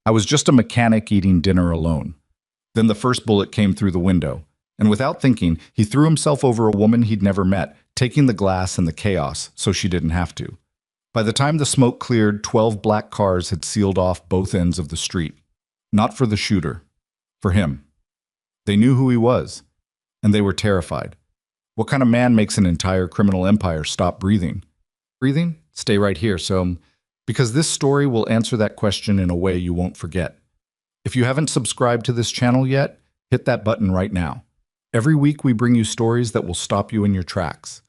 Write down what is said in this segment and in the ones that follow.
I was just a mechanic eating dinner alone. Then the first bullet came through the window, and without thinking, he threw himself over a woman he'd never met, taking the glass and the chaos so she didn't have to. By the time the smoke cleared, 12 black cars had sealed off both ends of the street. Not for the shooter. For him. They knew who he was, and they were terrified. What kind of man makes an entire criminal empire stop breathing? Breathing? Stay right here, because this story will answer that question in a way you won't forget. If you haven't subscribed to this channel yet, hit that button right now. Every week we bring you stories that will stop you in your tracks.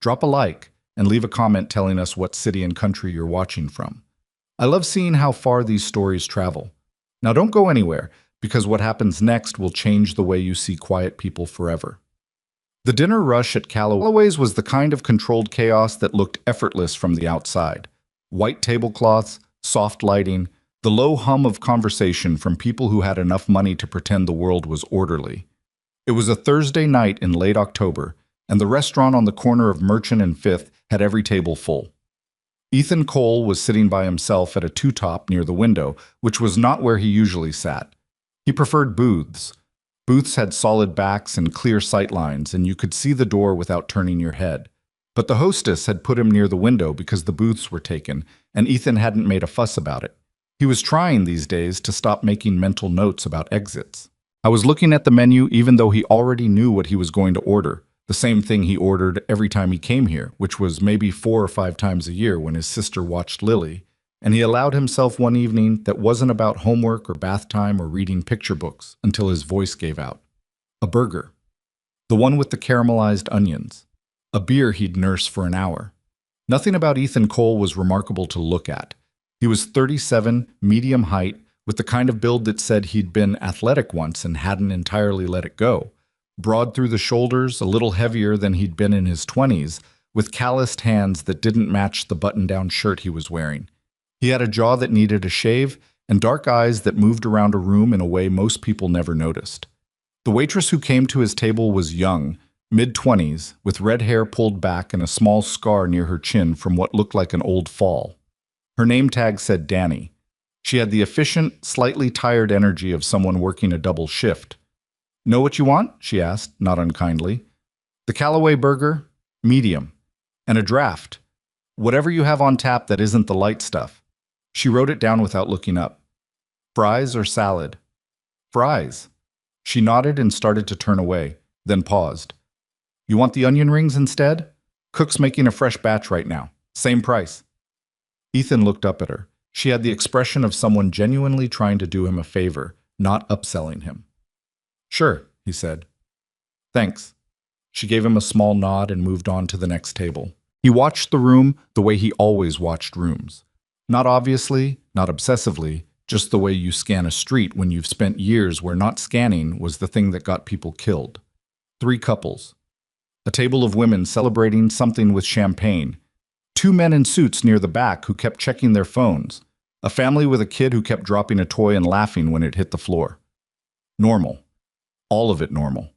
Drop a like and leave a comment telling us what city and country you're watching from. I love seeing how far these stories travel. Now don't go anywhere, because what happens next will change the way you see quiet people forever. The dinner rush at Callaway's was the kind of controlled chaos that looked effortless from the outside. White tablecloths, soft lighting, the low hum of conversation from people who had enough money to pretend the world was orderly. It was a Thursday night in late October, and the restaurant on the corner of Merchant and Fifth had every table full. Ethan Cole was sitting by himself at a two-top near the window, which was not where he usually sat. He preferred booths. Booths had solid backs and clear sight lines, and you could see the door without turning your head. But the hostess had put him near the window because the booths were taken, and Ethan hadn't made a fuss about it. He was trying these days to stop making mental notes about exits. I was looking at the menu even though he already knew what he was going to order, the same thing he ordered every time he came here, which was maybe 4 or 5 times a year when his sister watched Lily, and he allowed himself one evening that wasn't about homework or bath time or reading picture books until his voice gave out. A burger. The one with the caramelized onions. A beer he'd nurse for an hour. Nothing about Ethan Cole was remarkable to look at. He was 37, medium height, with the kind of build that said he'd been athletic once and hadn't entirely let it go. Broad through the shoulders, a little heavier than he'd been in his 20s, with calloused hands that didn't match the button-down shirt he was wearing. He had a jaw that needed a shave and dark eyes that moved around a room in a way most people never noticed. The waitress who came to his table was young, mid-20s, with red hair pulled back and a small scar near her chin from what looked like an old fall. Her name tag said Danny. She had the efficient, slightly tired energy of someone working a double shift. "Know what you want?" she asked, not unkindly. "The Callaway burger, medium, and a draft. Whatever you have on tap that isn't the light stuff." She wrote it down without looking up. "Fries or salad?" "Fries." She nodded and started to turn away, then paused. "You want the onion rings instead? Cook's making a fresh batch right now. Same price." Ethan looked up at her. She had the expression of someone genuinely trying to do him a favor, not upselling him. "Sure," he said. "Thanks." She gave him a small nod and moved on to the next table. He watched the room the way he always watched rooms. Not obviously, not obsessively, just the way you scan a street when you've spent years where not scanning was the thing that got people killed. 3 couples. A table of women celebrating something with champagne. 2 men in suits near the back who kept checking their phones. A family with a kid who kept dropping a toy and laughing when it hit the floor. Normal. All of it normal.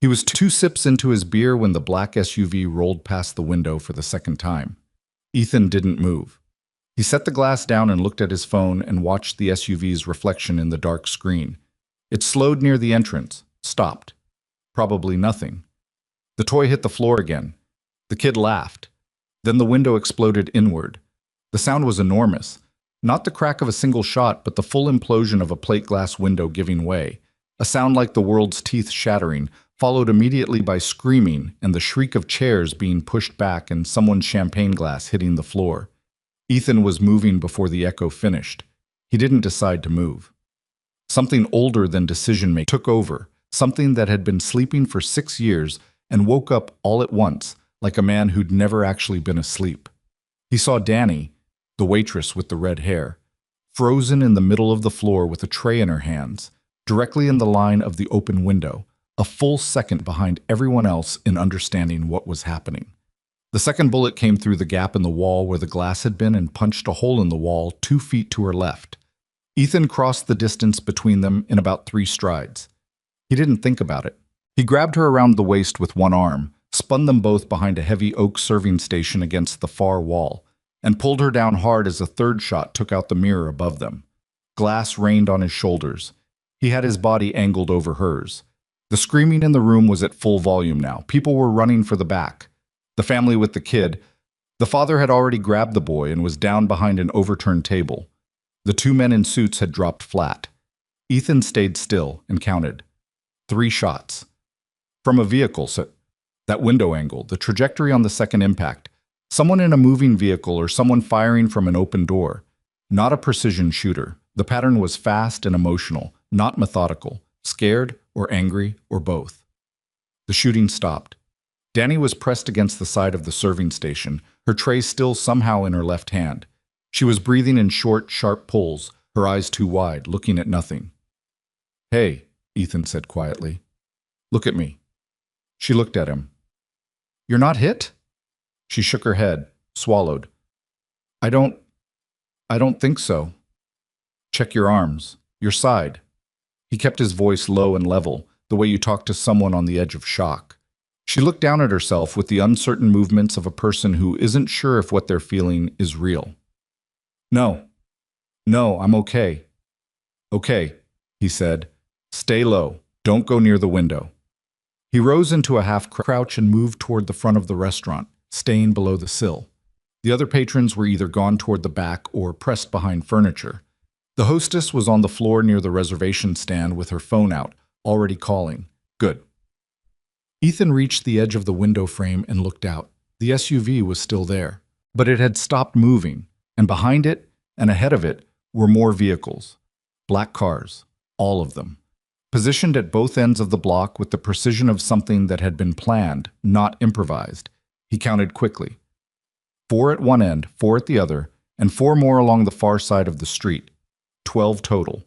He was 2 sips into his beer when the black SUV rolled past the window for the second time. Ethan didn't move. He set the glass down and looked at his phone and watched the SUV's reflection in the dark screen. It slowed near the entrance, stopped. Probably nothing. The toy hit the floor again. The kid laughed. Then the window exploded inward. The sound was enormous. Not the crack of a single shot, but the full implosion of a plate glass window giving way. A sound like the world's teeth shattering, followed immediately by screaming and the shriek of chairs being pushed back and someone's champagne glass hitting the floor. Ethan was moving before the echo finished. He didn't decide to move. Something older than decision-making took over, something that had been sleeping for 6 years and woke up all at once, like a man who'd never actually been asleep. He saw Danny, the waitress with the red hair, frozen in the middle of the floor with a tray in her hands, directly in the line of the open window, a full second behind everyone else in understanding what was happening. The second bullet came through the gap in the wall where the glass had been and punched a hole in the wall 2 feet to her left. Ethan crossed the distance between them in about 3 strides. He didn't think about it. He grabbed her around the waist with one arm, spun them both behind a heavy oak serving station against the far wall, and pulled her down hard as a third shot took out the mirror above them. Glass rained on his shoulders. He had his body angled over hers. The screaming in the room was at full volume now. People were running for the back. The family with the kid. The father had already grabbed the boy and was down behind an overturned table. The two men in suits had dropped flat. Ethan stayed still and counted. 3 shots. From a vehicle, so that window angle, the trajectory on the second impact. Someone in a moving vehicle or someone firing from an open door. Not a precision shooter. The pattern was fast and emotional, not methodical, scared or angry or both. The shooting stopped. Danny was pressed against the side of the serving station, her tray still somehow in her left hand. She was breathing in short, sharp pulls, her eyes too wide, looking at nothing. "Hey," Ethan said quietly. "Look at me." She looked at him. "You're not hit?" She shook her head, swallowed. I don't think so." "Check your arms, your side." He kept his voice low and level, the way you talk to someone on the edge of shock. She looked down at herself with the uncertain movements of a person who isn't sure if what they're feeling is real. No, I'm okay." "Okay," he said. "Stay low. Don't go near the window." He rose into a half crouch and moved toward the front of the restaurant, staying below the sill. The other patrons were either gone toward the back or pressed behind furniture. The hostess was on the floor near the reservation stand with her phone out, already calling. Good. Ethan reached the edge of the window frame and looked out. The SUV was still there, but it had stopped moving, and behind it and ahead of it were more vehicles. Black cars, all of them. Positioned at both ends of the block with the precision of something that had been planned, not improvised. He counted quickly. 4 at one end, 4 at the other, and 4 more along the far side of the street. 12 total.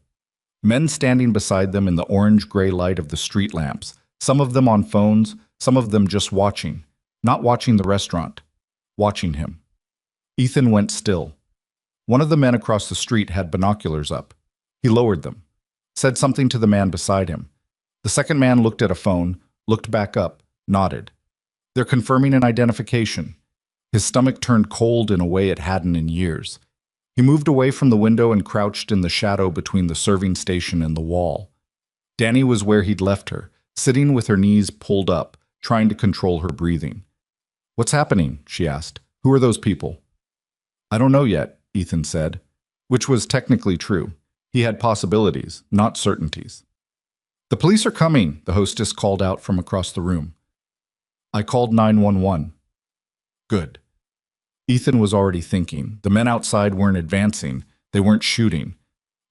Men standing beside them in the orange-gray light of the street lamps, some of them on phones, some of them just watching. Not watching the restaurant. Watching him. Ethan went still. One of the men across the street had binoculars up. He lowered them. Said something to the man beside him. The second man looked at a phone, looked back up, nodded. They're confirming an identification. His stomach turned cold in a way it hadn't in years. He moved away from the window and crouched in the shadow between the serving station and the wall. Danny was where he'd left her, sitting with her knees pulled up, trying to control her breathing. "What's happening?" she asked. "Who are those people?" "I don't know yet," Ethan said, which was technically true. He had possibilities, not certainties. "The police are coming," the hostess called out from across the room. "I called 911. Good. Ethan was already thinking. The men outside weren't advancing. They weren't shooting.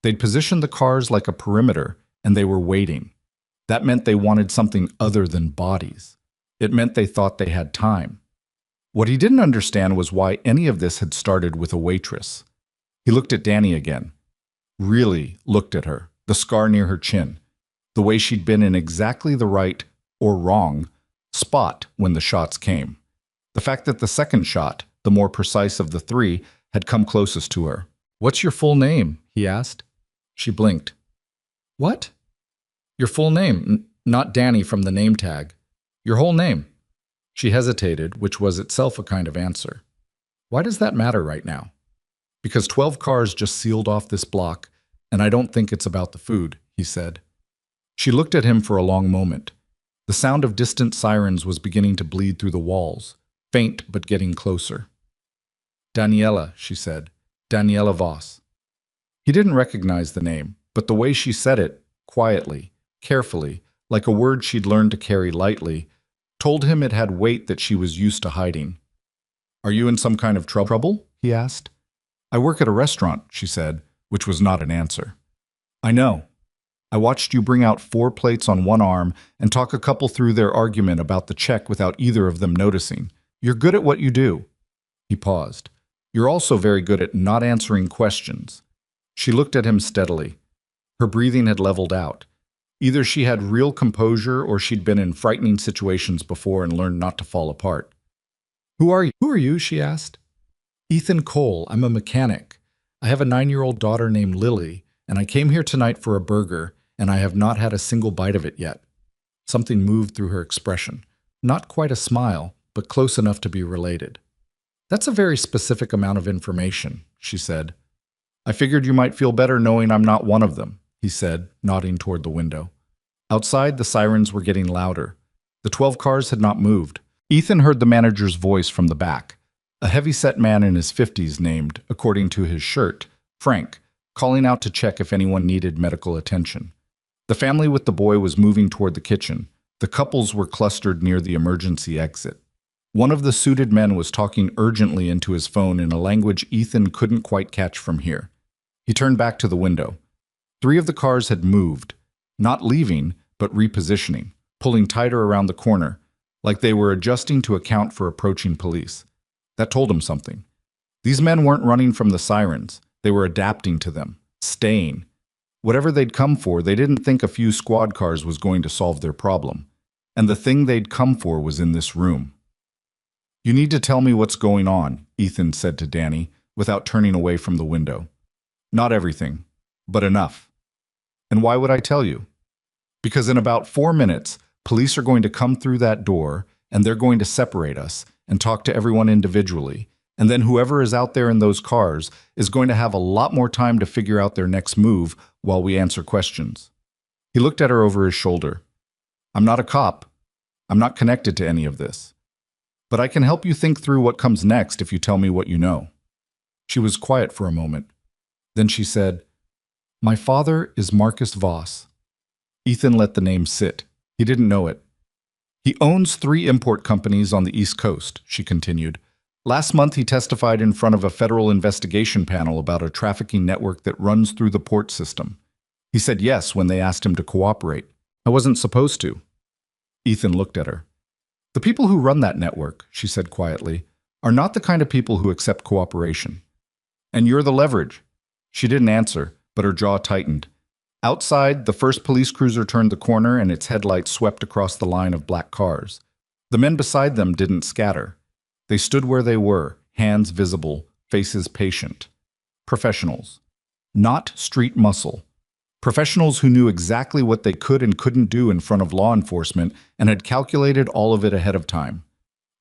They'd positioned the cars like a perimeter, and they were waiting. That meant they wanted something other than bodies. It meant they thought they had time. What he didn't understand was why any of this had started with a waitress. He looked at Danny again. Really looked at her, the scar near her chin, the way she'd been in exactly the right, or wrong, spot when the shots came. The fact that the second shot, the more precise of the 3, had come closest to her. "What's your full name?" he asked. She blinked. "What?" "Your full name, not Danny from the name tag. Your whole name." She hesitated, which was itself a kind of answer. "Why does that matter right now?" "Because 12 cars just sealed off this block, and I don't think it's about the food," he said. She looked at him for a long moment. The sound of distant sirens was beginning to bleed through the walls, faint but getting closer. "Daniela," she said. "Daniela Voss." He didn't recognize the name, but the way she said it, quietly, carefully, like a word she'd learned to carry lightly, told him it had weight that she was used to hiding. "Are you in some kind of trouble?" he asked. "I work at a restaurant," she said, which was not an answer. "I know. I watched you bring out 4 plates on one arm and talk a couple through their argument about the check without either of them noticing. You're good at what you do." He paused. "You're also very good at not answering questions." She looked at him steadily. Her breathing had leveled out. Either she had real composure or she'd been in frightening situations before and learned not to fall apart. Who are you?" she asked. "Ethan Cole. I'm a mechanic. I have a 9-year-old daughter named Lily, and I came here tonight for a burger, and I have not had a single bite of it yet." Something moved through her expression. Not quite a smile, but close enough to be related. "That's a very specific amount of information," she said. I figured you might feel better knowing I'm not one of them, he said, nodding toward the window. Outside, the sirens were getting louder. The 12 cars had not moved. Ethan heard the manager's voice from the back, a heavy-set man in his 50s named, according to his shirt, Frank, calling out to check if anyone needed medical attention. The family with the boy was moving toward the kitchen. The couples were clustered near the emergency exit. One of the suited men was talking urgently into his phone in a language Ethan couldn't quite catch from here. He turned back to the window. 3 of the cars had moved, not leaving, but repositioning, pulling tighter around the corner, like they were adjusting to account for approaching police. That told him something. These men weren't running from the sirens. They were adapting to them, staying. Whatever they'd come for, they didn't think a few squad cars was going to solve their problem. And the thing they'd come for was in this room. You need to tell me what's going on, Ethan said to Danny, without turning away from the window. Not everything, but enough. And why would I tell you? Because in about 4 minutes, police are going to come through that door, and they're going to separate us and talk to everyone individually. And then whoever is out there in those cars is going to have a lot more time to figure out their next move while we answer questions. He looked at her over his shoulder. I'm not a cop. I'm not connected to any of this. But I can help you think through what comes next if you tell me what you know. She was quiet for a moment. Then she said, My father is Marcus Voss. Ethan let the name sit. He didn't know it. He owns 3 import companies on the East Coast, she continued. Last month he testified in front of a federal investigation panel about a trafficking network that runs through the port system. He said yes when they asked him to cooperate. I wasn't supposed to. Ethan looked at her. The people who run that network, she said quietly, are not the kind of people who accept cooperation. And you're the leverage. She didn't answer, but her jaw tightened. Outside, the first police cruiser turned the corner and its headlights swept across the line of black cars. The men beside them didn't scatter. They stood where they were, hands visible, faces patient. Professionals. Not street muscle. Professionals who knew exactly what they could and couldn't do in front of law enforcement and had calculated all of it ahead of time.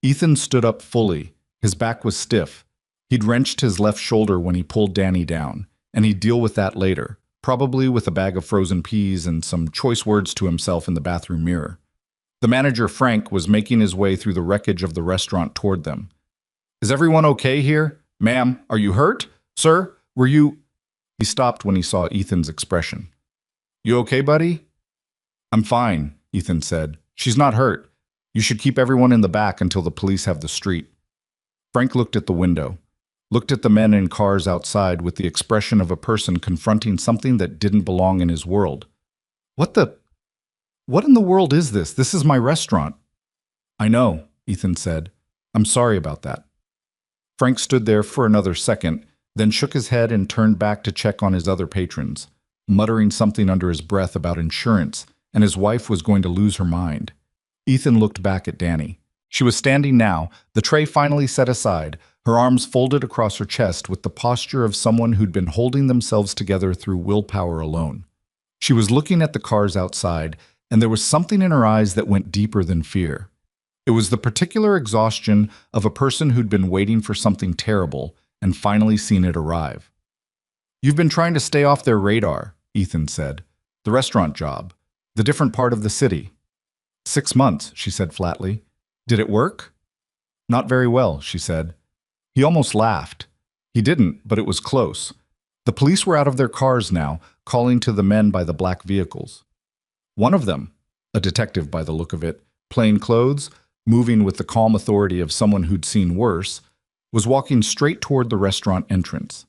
Ethan stood up fully. His back was stiff. He'd wrenched his left shoulder when he pulled Danny down, and he'd deal with that later, probably with a bag of frozen peas and some choice words to himself in the bathroom mirror. The manager, Frank, was making his way through the wreckage of the restaurant toward them. Is everyone okay here? Ma'am, are you hurt? Sir, were you... He stopped when he saw Ethan's expression. You okay, buddy? I'm fine, Ethan said. She's not hurt. You should keep everyone in the back until the police have the street. Frank looked at the window, looked at the men in cars outside with the expression of a person confronting something that didn't belong in his world. What in the world is this? This is my restaurant. I know, Ethan said. I'm sorry about that. Frank stood there for another second, then shook his head and turned back to check on his other patrons, muttering something under his breath about insurance, and his wife was going to lose her mind. Ethan looked back at Danny. She was standing now, the tray finally set aside, her arms folded across her chest with the posture of someone who'd been holding themselves together through willpower alone. She was looking at the cars outside, and there was something in her eyes that went deeper than fear. It was the particular exhaustion of a person who'd been waiting for something terrible and finally seen it arrive. You've been trying to stay off their radar, Ethan said. The restaurant job, the different part of the city. 6 months, she said flatly. Did it work? Not very well, she said. He almost laughed. He didn't, but it was close. The police were out of their cars now, calling to the men by the black vehicles. One of them, a detective by the look of it, plain clothes, moving with the calm authority of someone who'd seen worse, was walking straight toward the restaurant entrance.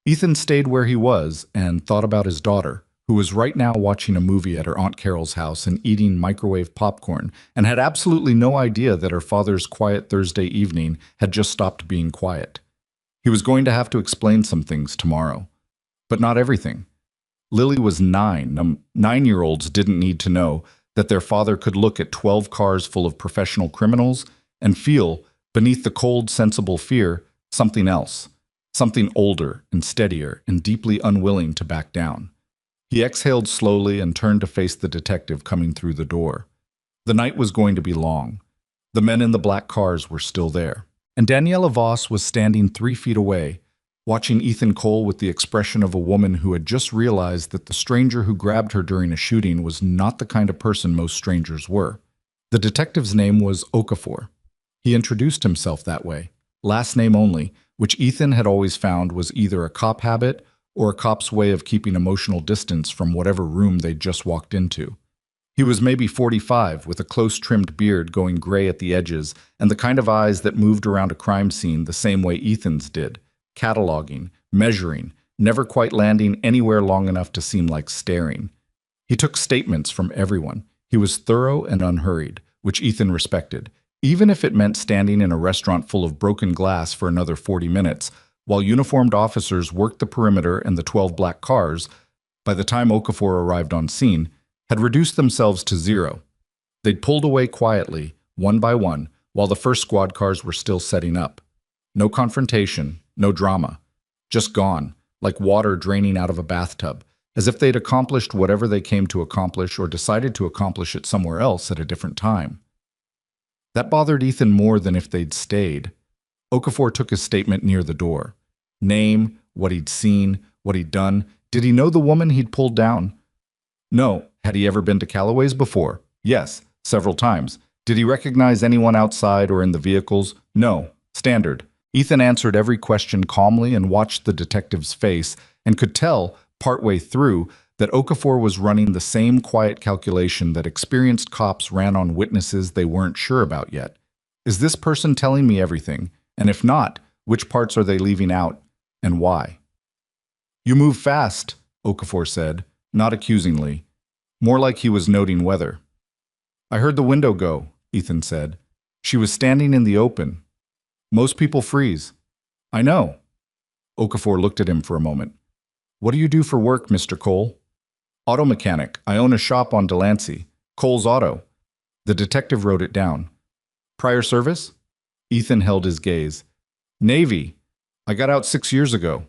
Ethan stayed where he was and thought about his daughter, who was right now watching a movie at her Aunt Carol's house and eating microwave popcorn, and had absolutely no idea that her father's quiet Thursday evening had just stopped being quiet. He was going to have to explain some things tomorrow. But not everything. Lily was 9. 9-year-olds didn't need to know that their father could look at 12 cars full of professional criminals and feel, beneath the cold, sensible fear, something else, something older and steadier and deeply unwilling to back down. He exhaled slowly and turned to face the detective coming through the door. The night was going to be long. The men in the black cars were still there. And Daniela Voss was standing 3 feet away, watching Ethan Cole with the expression of a woman who had just realized that the stranger who grabbed her during a shooting was not the kind of person most strangers were. The detective's name was Okafor. He introduced himself that way, last name only, which Ethan had always found was either a cop habit or a cop's way of keeping emotional distance from whatever room they'd just walked into. He was maybe 45, with a close-trimmed beard going gray at the edges and the kind of eyes that moved around a crime scene the same way Ethan's did, cataloging, measuring, never quite landing anywhere long enough to seem like staring. He took statements from everyone. He was thorough and unhurried, which Ethan respected, even if it meant standing in a restaurant full of broken glass for another 40 minutes, while uniformed officers worked the perimeter and the 12 black cars, by the time Okafor arrived on scene, had reduced themselves to zero. They'd pulled away quietly, one by one, while the first squad cars were still setting up. No confrontation, no drama. Just gone, like water draining out of a bathtub, as if they'd accomplished whatever they came to accomplish or decided to accomplish it somewhere else at a different time. That bothered Ethan more than if they'd stayed. Okafor took his statement near the door. Name, what he'd seen, what he'd done. Did he know the woman he'd pulled down? No. Had he ever been to Callaway's before? Yes, several times. Did he recognize anyone outside or in the vehicles? No. Standard. Ethan answered every question calmly and watched the detective's face and could tell, partway through, that Okafor was running the same quiet calculation that experienced cops ran on witnesses they weren't sure about yet. Is this person telling me everything? And if not, which parts are they leaving out, and why? You move fast, Okafor said, not accusingly, more like he was noting weather. I heard the window go, Ethan said. She was standing in the open. Most people freeze. I know. Okafor looked at him for a moment. What do you do for work, Mr. Cole? Auto mechanic. I own a shop on Delancey. Cole's Auto. The detective wrote it down. Prior service? Ethan held his gaze. Navy. I got out 6 years ago.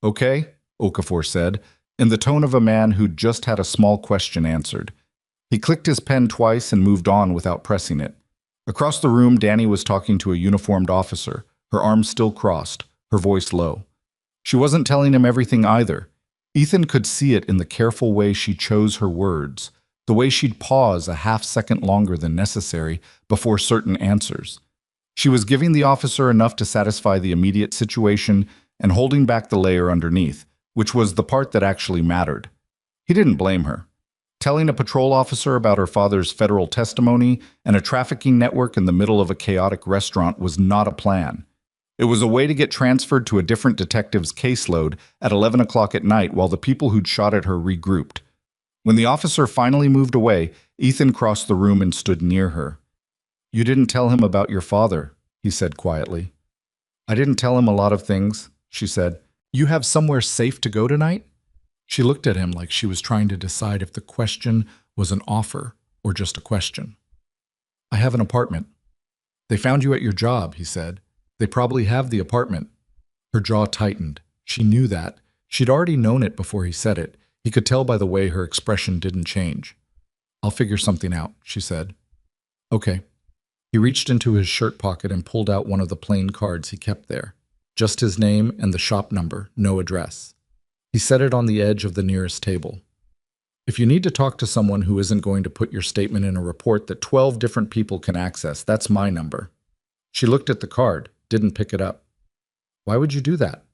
Okay, Okafor said, in the tone of a man who'd just had a small question answered. He clicked his pen twice and moved on without pressing it. Across the room, Danny was talking to a uniformed officer, her arms still crossed, her voice low. She wasn't telling him everything either. Ethan could see it in the careful way she chose her words, the way she'd pause a half-second longer than necessary before certain answers. She was giving the officer enough to satisfy the immediate situation and holding back the layer underneath, which was the part that actually mattered. He didn't blame her. Telling a patrol officer about her father's federal testimony and a trafficking network in the middle of a chaotic restaurant was not a plan. It was a way to get transferred to a different detective's caseload at 11 o'clock at night while the people who'd shot at her regrouped. When the officer finally moved away, Ethan crossed the room and stood near her. You didn't tell him about your father, he said quietly. I didn't tell him a lot of things, she said. You have somewhere safe to go tonight? She looked at him like she was trying to decide if the question was an offer or just a question. I have an apartment. They found you at your job, he said. They probably have the apartment. Her jaw tightened. She knew that. She'd already known it before he said it. He could tell by the way her expression didn't change. I'll figure something out, she said. Okay. He reached into his shirt pocket and pulled out one of the plain cards he kept there. Just his name and the shop number, no address. He set it on the edge of the nearest table. If you need to talk to someone who isn't going to put your statement in a report that 12 different people can access, that's my number. She looked at the card, didn't pick it up. Why would you do that?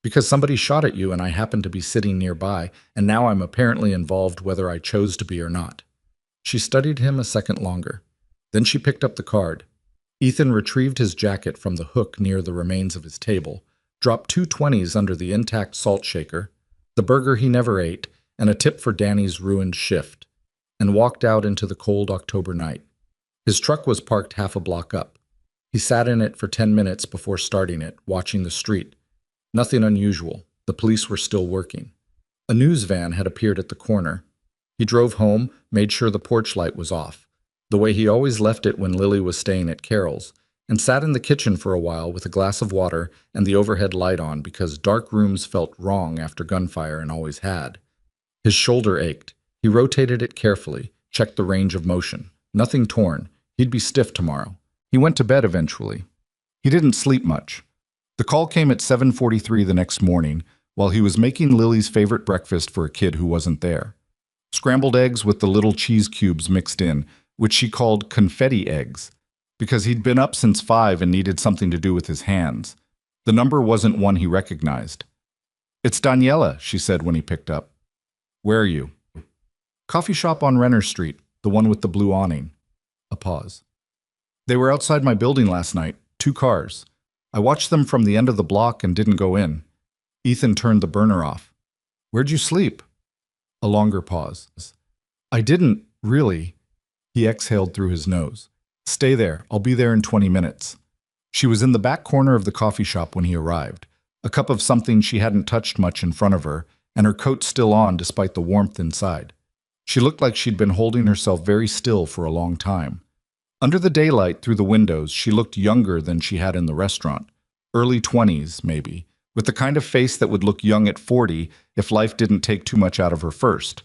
Because somebody shot at you and I happened to be sitting nearby, and now I'm apparently involved whether I chose to be or not. She studied him a second longer. Then she picked up the card. Ethan retrieved his jacket from the hook near the remains of his table, dropped 2 20s under the intact salt shaker, the burger he never ate, and a tip for Danny's ruined shift, and walked out into the cold October night. His truck was parked half a block up. He sat in it for 10 minutes before starting it, watching the street. Nothing unusual. The police were still working. A news van had appeared at the corner. He drove home, made sure the porch light was off, the way he always left it when Lily was staying at Carol's, and sat in the kitchen for a while with a glass of water and the overhead light on because dark rooms felt wrong after gunfire and always had. His shoulder ached. He rotated it carefully, checked the range of motion. Nothing torn. He'd be stiff tomorrow. He went to bed eventually. He didn't sleep much. The call came at 7:43 the next morning, while he was making Lily's favorite breakfast for a kid who wasn't there. Scrambled eggs with the little cheese cubes mixed in, which she called confetti eggs, because he'd been up since 5 and needed something to do with his hands. The number wasn't one he recognized. "It's Daniela," she said when he picked up. "Where are you?" "Coffee shop on Renner Street, the one with the blue awning." A pause. "They were outside my building last night, 2 cars. I watched them from the end of the block and didn't go in." Ethan turned the burner off. "Where'd you sleep?" A longer pause. "I didn't, really." He exhaled through his nose. "Stay there. I'll be there in 20 minutes." She was in the back corner of the coffee shop when he arrived, a cup of something she hadn't touched much in front of her, and her coat still on despite the warmth inside. She looked like she'd been holding herself very still for a long time. Under the daylight through the windows, she looked younger than she had in the restaurant. Early 20s, maybe, with the kind of face that would look young at 40 if life didn't take too much out of her first.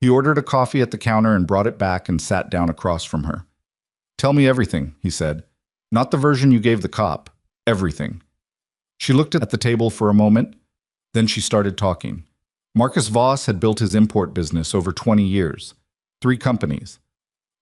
He ordered a coffee at the counter and brought it back and sat down across from her. "Tell me everything," he said. "Not the version you gave the cop. Everything." She looked at the table for a moment. Then she started talking. Marcus Voss had built his import business over 20 years. 3 companies.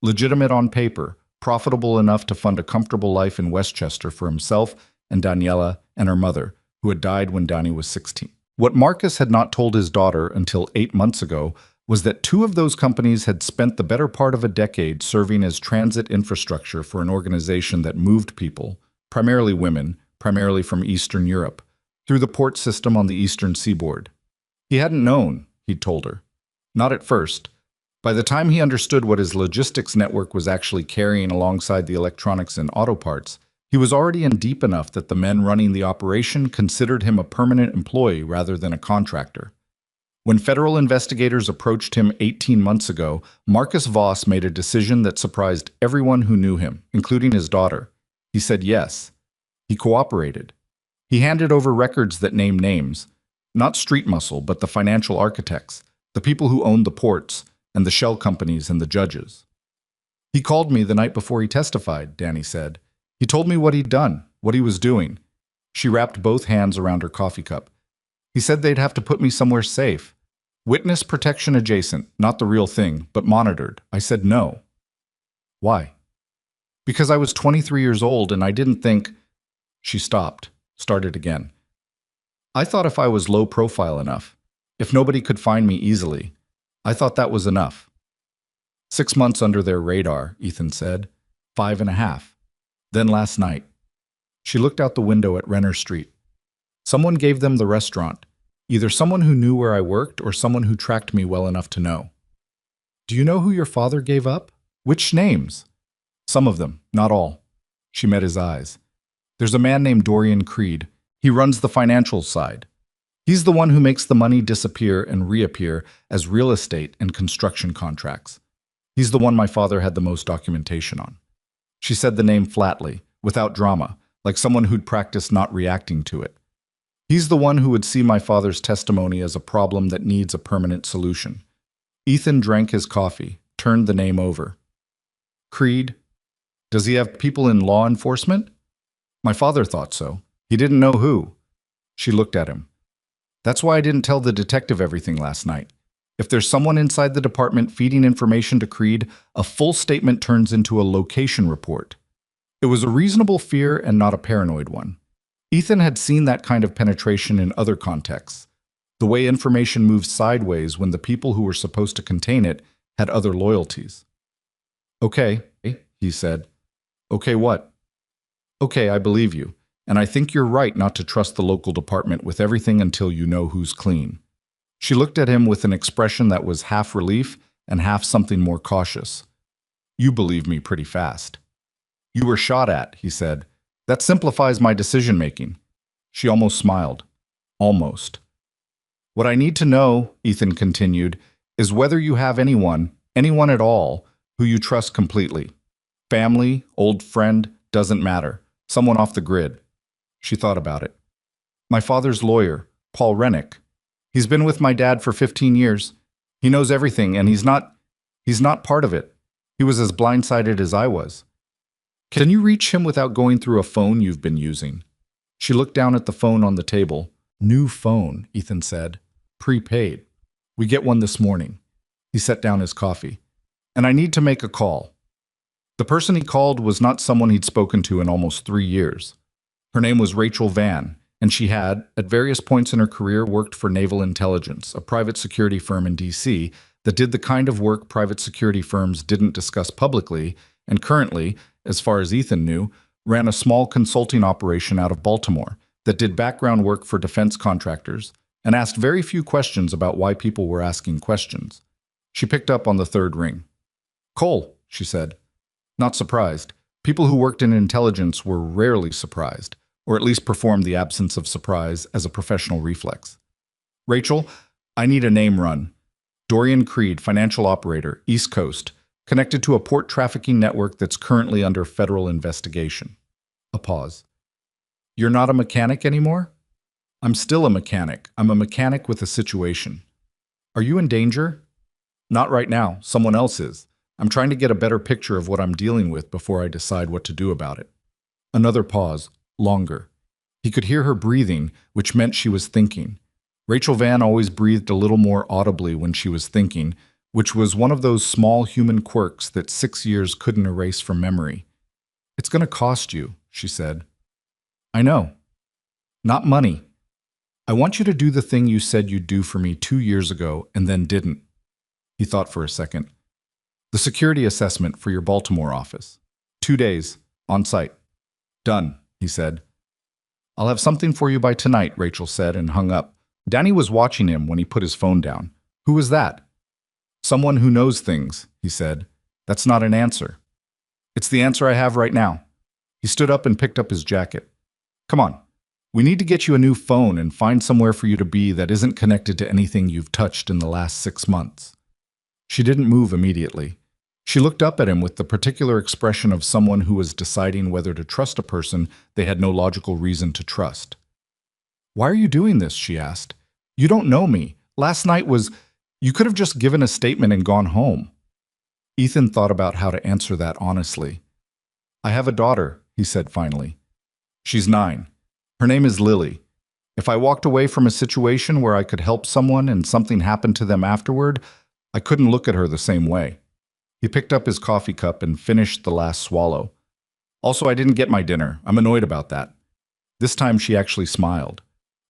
Legitimate on paper, profitable enough to fund a comfortable life in Westchester for himself and Daniela and her mother, who had died when Danny was 16. What Marcus had not told his daughter until 8 months ago was that 2 of those companies had spent the better part of a decade serving as transit infrastructure for an organization that moved people, primarily women, primarily from Eastern Europe, through the port system on the eastern seaboard. He hadn't known, he'd told her. Not at first. By the time he understood what his logistics network was actually carrying alongside the electronics and auto parts, he was already in deep enough that the men running the operation considered him a permanent employee rather than a contractor. When federal investigators approached him 18 months ago, Marcus Voss made a decision that surprised everyone who knew him, including his daughter. He said yes. He cooperated. He handed over records that named names, not street muscle, but the financial architects, the people who owned the ports, and the shell companies and the judges. "He called me the night before he testified," Danny said. "He told me what he'd done, what he was doing." She wrapped both hands around her coffee cup. "He said they'd have to put me somewhere safe. Witness protection adjacent, not the real thing, but monitored." I said no. "Why?" "Because I was 23 years old and I didn't think—" She stopped, started again. "I thought if I was low profile enough, if nobody could find me easily, I thought that was enough." 6 months under their radar, Ethan said. 5.5. Then last night. She looked out the window at Renner Street. "Someone gave them the restaurant. Either someone who knew where I worked or someone who tracked me well enough to know." "Do you know who your father gave up? Which names?" "Some of them, not all." She met his eyes. "There's a man named Dorian Creed. He runs the financial side. He's the one who makes the money disappear and reappear as real estate and construction contracts. He's the one my father had the most documentation on." She said the name flatly, without drama, like someone who'd practiced not reacting to it. "He's the one who would see my father's testimony as a problem that needs a permanent solution." Ethan drank his coffee, turned the name over. "Creed? Does he have people in law enforcement?" "My father thought so. He didn't know who." She looked at him. "That's why I didn't tell the detective everything last night. If there's someone inside the department feeding information to Creed, a full statement turns into a location report." It was a reasonable fear and not a paranoid one. Ethan had seen that kind of penetration in other contexts. The way information moved sideways when the people who were supposed to contain it had other loyalties. "Okay," he said. "Okay what?" "Okay, I believe you. And I think you're right not to trust the local department with everything until you know who's clean." She looked at him with an expression that was half relief and half something more cautious. "You believe me pretty fast." "You were shot at," he said. "That simplifies my decision-making." She almost smiled. Almost. "What I need to know," Ethan continued, "is whether you have anyone at all, who you trust completely. Family, old friend, doesn't matter. Someone off the grid." She thought about it. "My father's lawyer, Paul Rennick. He's been with my dad for 15 years. He knows everything, and he's not part of it. He was as blindsided as I was." "Can you reach him without going through a phone you've been using?" She looked down at the phone on the table. New phone, Ethan said. Prepaid. We get one this morning. He set down his coffee. And I need to make a call. The person he called was not someone he'd spoken to in almost 3 years. Her name was Rachel Van, and she had, at various points in her career, worked for Naval Intelligence, a private security firm in D.C. that did the kind of work private security firms didn't discuss publicly, and currently, as far as Ethan knew, ran a small consulting operation out of Baltimore that did background work for defense contractors and asked very few questions about why people were asking questions. She picked up on the third ring. Cole, she said. Not surprised. People who worked in intelligence were rarely surprised, or at least performed the absence of surprise as a professional reflex. Rachel, I need a name run. Dorian Creed, financial operator, East Coast, connected to a port trafficking network that's currently under federal investigation. A pause. You're not a mechanic anymore? I'm still a mechanic. I'm a mechanic with a situation. Are you in danger? Not right now. Someone else is. I'm trying to get a better picture of what I'm dealing with before I decide what to do about it. Another pause, longer. He could hear her breathing, which meant she was thinking. Rachel Van always breathed a little more audibly when she was thinking, which was one of those small human quirks that 6 years couldn't erase from memory. It's going to cost you, she said. I know. Not money. I want you to do the thing you said you'd do for me 2 years ago and then didn't. He thought for a second. The security assessment for your Baltimore office. 2 days, on site. Done, he said. I'll have something for you by tonight, Rachel said and hung up. Danny was watching him when he put his phone down. Who was that? Someone who knows things, he said. That's not an answer. It's the answer I have right now. He stood up and picked up his jacket. Come on. We need to get you a new phone and find somewhere for you to be that isn't connected to anything you've touched in the last 6 months. She didn't move immediately. She looked up at him with the particular expression of someone who was deciding whether to trust a person they had no logical reason to trust. Why are you doing this? She asked. You don't know me. Last night was... You could have just given a statement and gone home. Ethan thought about how to answer that honestly. I have a daughter, he said finally. She's 9. Her name is Lily. If I walked away from a situation where I could help someone and something happened to them afterward, I couldn't look at her the same way. He picked up his coffee cup and finished the last swallow. Also, I didn't get my dinner. I'm annoyed about that. This time she actually smiled.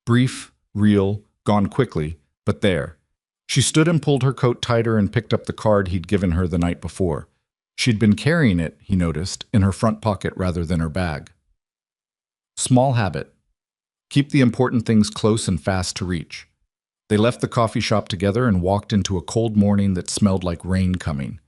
Brief, real, gone quickly, but there. She stood and pulled her coat tighter and picked up the card he'd given her the night before. She'd been carrying it, he noticed, in her front pocket rather than her bag. Small habit. Keep the important things close and fast to reach. They left the coffee shop together and walked into a cold morning that smelled like rain coming.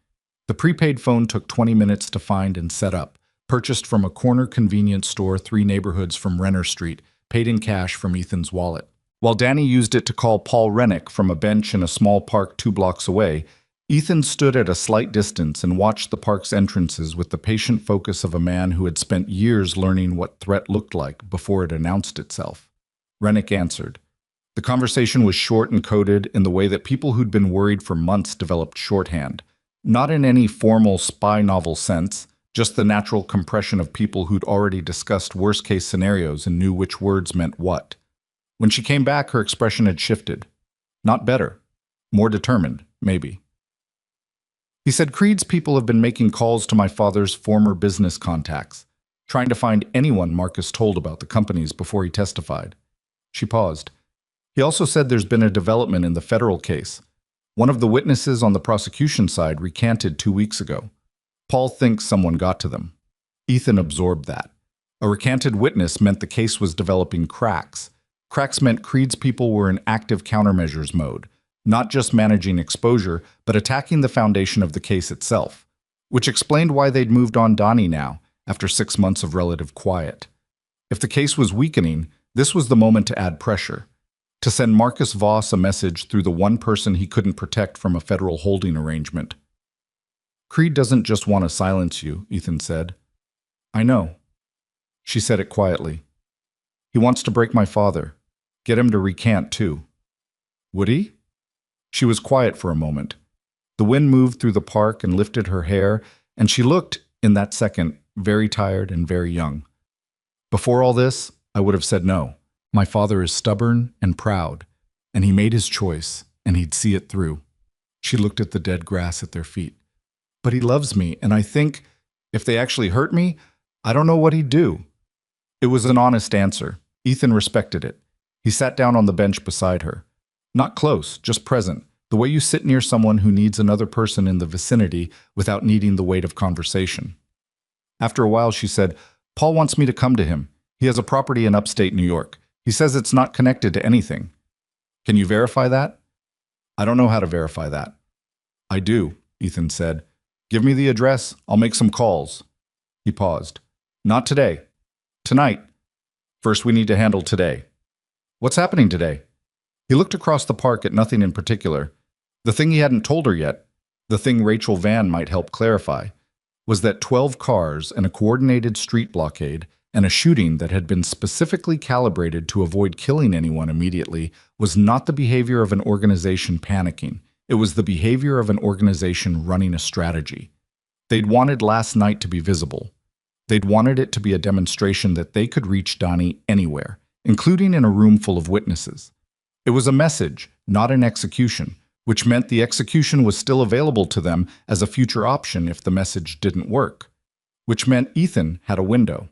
The prepaid phone took 20 minutes to find and set up, purchased from a corner convenience store 3 neighborhoods from Renner Street, paid in cash from Ethan's wallet. While Danny used it to call Paul Rennick from a bench in a small park 2 blocks away, Ethan stood at a slight distance and watched the park's entrances with the patient focus of a man who had spent years learning what threat looked like before it announced itself. Rennick answered. The conversation was short and coded in the way that people who'd been worried for months developed shorthand. Not in any formal spy novel sense, just the natural compression of people who'd already discussed worst-case scenarios and knew which words meant what. When she came back, her expression had shifted. Not better. More determined, maybe. He said, Creed's people have been making calls to my father's former business contacts, trying to find anyone Marcus told about the companies before he testified. She paused. He also said there's been a development in the federal case. One of the witnesses on the prosecution side recanted 2 weeks ago. Paul thinks someone got to them. Ethan absorbed that. A recanted witness meant the case was developing cracks. Cracks meant Creed's people were in active countermeasures mode, not just managing exposure, but attacking the foundation of the case itself, which explained why they'd moved on Donnie now, after 6 months of relative quiet. If the case was weakening, this was the moment to add pressure, to send Marcus Voss a message through the one person he couldn't protect from a federal holding arrangement. Creed doesn't just want to silence you, Ethan said. I know. She said it quietly. He wants to break my father. Get him to recant, too. Would he? She was quiet for a moment. The wind moved through the park and lifted her hair, and she looked, in that second, very tired and very young. Before all this, I would have said no. My father is stubborn and proud, and he made his choice, and he'd see it through. She looked at the dead grass at their feet. But he loves me, and I think, if they actually hurt me, I don't know what he'd do. It was an honest answer. Ethan respected it. He sat down on the bench beside her. Not close, just present, the way you sit near someone who needs another person in the vicinity without needing the weight of conversation. After a while, she said, Paul wants me to come to him. He has a property in upstate New York. He says it's not connected to anything. Can you verify that? I don't know how to verify that. I do, Ethan said. Give me the address. I'll make some calls. He paused. Not today. Tonight. First, we need to handle today. What's happening today? He looked across the park at nothing in particular. The thing he hadn't told her yet, the thing Rachel Van might help clarify, was that 12 cars and a coordinated street blockade and a shooting that had been specifically calibrated to avoid killing anyone immediately was not the behavior of an organization panicking. It was the behavior of an organization running a strategy. They'd wanted last night to be visible. They'd wanted it to be a demonstration that they could reach Donnie anywhere, including in a room full of witnesses. It was a message, not an execution, which meant the execution was still available to them as a future option if the message didn't work, which meant Ethan had a window,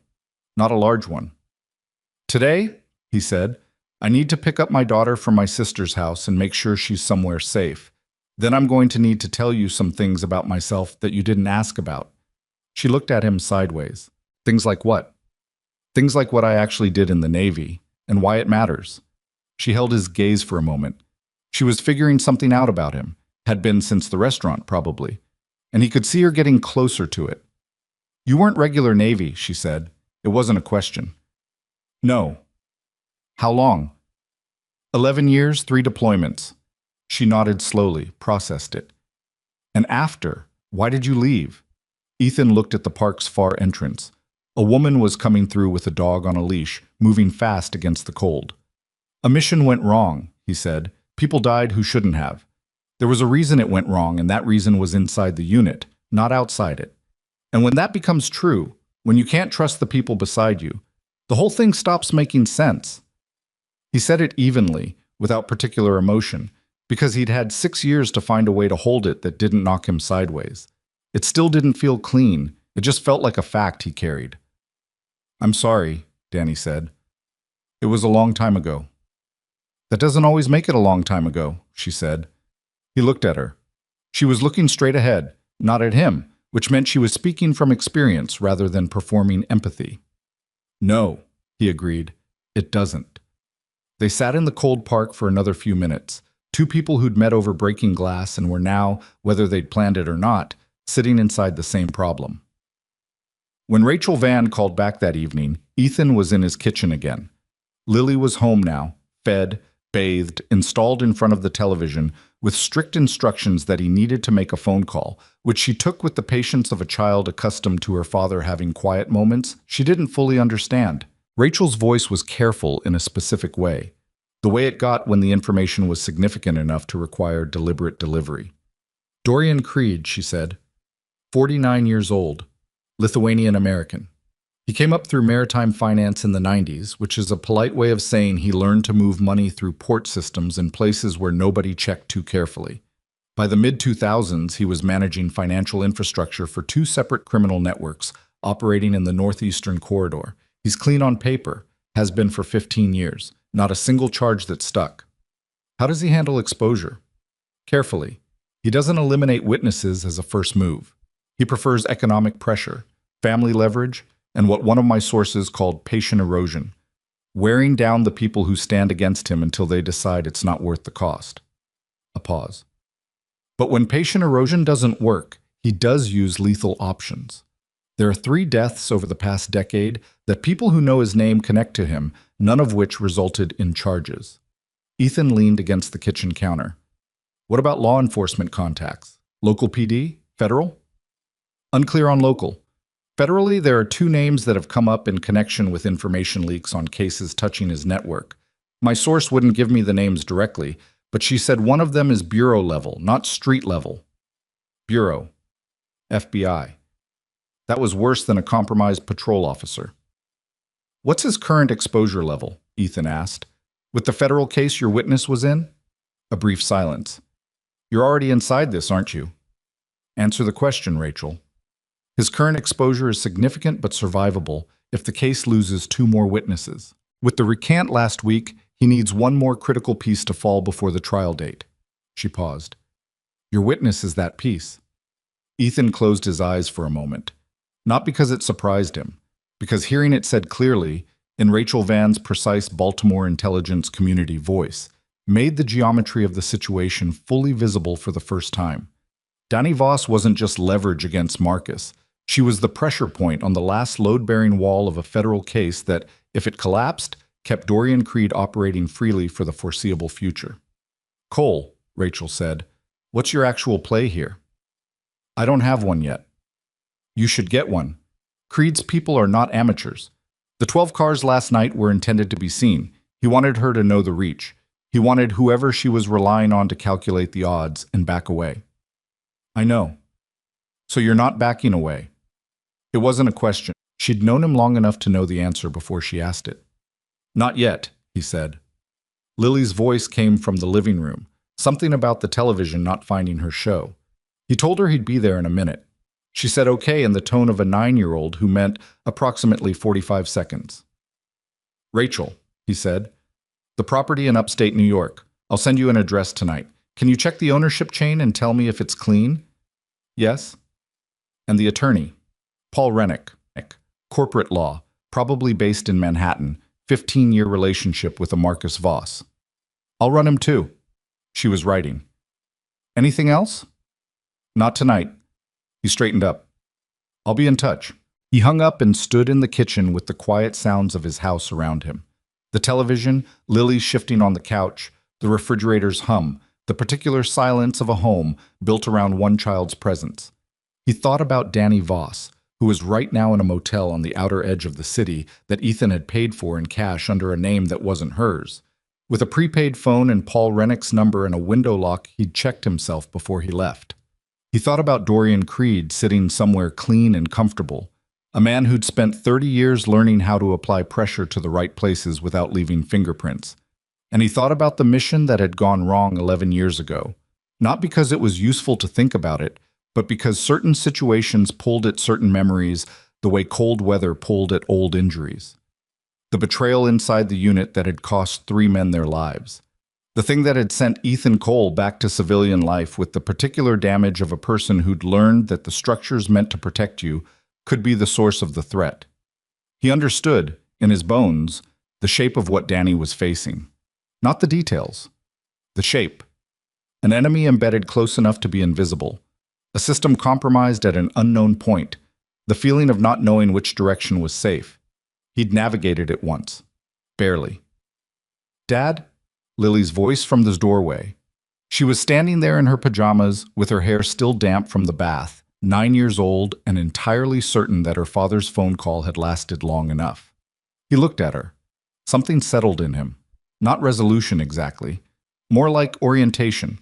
not a large one. Today, he said, I need to pick up my daughter from my sister's house and make sure she's somewhere safe. Then I'm going to need to tell you some things about myself that you didn't ask about. She looked at him sideways. Things like what? Things like what I actually did in the Navy and why it matters. She held his gaze for a moment. She was figuring something out about him, had been since the restaurant probably, and he could see her getting closer to it. You weren't regular Navy, she said. It wasn't a question. No. How long? 11 years, 3 deployments. She nodded slowly, processed it. And after, why did you leave? Ethan looked at the park's far entrance. A woman was coming through with a dog on a leash, moving fast against the cold. A mission went wrong, he said. People died who shouldn't have. There was a reason it went wrong, and that reason was inside the unit, not outside it. And when that becomes true, when you can't trust the people beside you, the whole thing stops making sense. He said it evenly, without particular emotion, because he'd had 6 years to find a way to hold it that didn't knock him sideways. It still didn't feel clean. It just felt like a fact he carried. I'm sorry, Danny said. It was a long time ago. That doesn't always make it a long time ago, she said. He looked at her. She was looking straight ahead, not at him, which meant she was speaking from experience rather than performing empathy. No, he agreed. It doesn't. They sat in the cold park for another few minutes, 2 people who'd met over breaking glass and were now, whether they'd planned it or not, sitting inside the same problem. When Rachel Van called back that evening, Ethan was in his kitchen again. Lily was home now, fed, bathed, installed in front of the television, with strict instructions that he needed to make a phone call, which she took with the patience of a child accustomed to her father having quiet moments she didn't fully understand. Rachel's voice was careful in a specific way, the way it got when the information was significant enough to require deliberate delivery. Dorian Creed, she said, 49 years old, Lithuanian-American. He came up through maritime finance in the 90s, which is a polite way of saying he learned to move money through port systems in places where nobody checked too carefully. By the mid-2000s, he was managing financial infrastructure for 2 separate criminal networks operating in the northeastern corridor. He's clean on paper, has been for 15 years, not a single charge that stuck. How does he handle exposure? Carefully. He doesn't eliminate witnesses as a first move. He prefers economic pressure, family leverage, and what one of my sources called patient erosion, wearing down the people who stand against him until they decide it's not worth the cost. A pause. But when patient erosion doesn't work, he does use lethal options. There are 3 deaths over the past decade that people who know his name connect to him, none of which resulted in charges. Ethan leaned against the kitchen counter. What about law enforcement contacts? Local PD? Federal? Unclear on local. Federally, there are 2 names that have come up in connection with information leaks on cases touching his network. My source wouldn't give me the names directly, but she said one of them is bureau level, not street level. Bureau. FBI. That was worse than a compromised patrol officer. What's his current exposure level? Ethan asked. With the federal case your witness was in? A brief silence. You're already inside this, aren't you? Answer the question, Rachel. His current exposure is significant but survivable if the case loses two more witnesses. With the recant last week, he needs one more critical piece to fall before the trial date. She paused. Your witness is that piece. Ethan closed his eyes for a moment. Not because it surprised him, because hearing it said clearly, in Rachel Van's precise Baltimore intelligence community voice, made the geometry of the situation fully visible for the first time. Dani Voss wasn't just leverage against Marcus. She was the pressure point on the last load-bearing wall of a federal case that, if it collapsed, kept Dorian Creed operating freely for the foreseeable future. Cole, Rachel said, what's your actual play here? I don't have one yet. You should get one. Creed's people are not amateurs. The 12 cars last night were intended to be seen. He wanted her to know the reach. He wanted whoever she was relying on to calculate the odds and back away. I know. So you're not backing away. It wasn't a question. She'd known him long enough to know the answer before she asked it. Not yet, he said. Lily's voice came from the living room, something about the television not finding her show. He told her he'd be there in a minute. She said okay in the tone of a 9-year-old who meant approximately 45 seconds. Rachel, he said, the property in upstate New York. I'll send you an address tonight. Can you check the ownership chain and tell me if it's clean? Yes. And the attorney, Paul Rennick, corporate law, probably based in Manhattan, 15-year relationship with a Marcus Voss. I'll run him too. She was writing. Anything else? Not tonight. He straightened up. I'll be in touch. He hung up and stood in the kitchen with the quiet sounds of his house around him. The television, Lily shifting on the couch, the refrigerator's hum, the particular silence of a home built around one child's presence. He thought about Dani Voss, who was right now in a motel on the outer edge of the city that Ethan had paid for in cash under a name that wasn't hers. With a prepaid phone and Paul Rennick's number and a window lock, he'd checked himself before he left. He thought about Dorian Creed sitting somewhere clean and comfortable, a man who'd spent 30 years learning how to apply pressure to the right places without leaving fingerprints. And he thought about the mission that had gone wrong 11 years ago, not because it was useful to think about it, but because certain situations pulled at certain memories the way cold weather pulled at old injuries. The betrayal inside the unit that had cost 3 men their lives. The thing that had sent Ethan Cole back to civilian life with the particular damage of a person who'd learned that the structures meant to protect you could be the source of the threat. He understood, in his bones, the shape of what Dani was facing. Not the details. The shape. An enemy embedded close enough to be invisible. A system compromised at an unknown point. The feeling of not knowing which direction was safe. He'd navigated it once. Barely. Dad? Lily's voice from the doorway. She was standing there in her pajamas, with her hair still damp from the bath, 9 years old and entirely certain that her father's phone call had lasted long enough. He looked at her. Something settled in him. Not resolution exactly. More like orientation.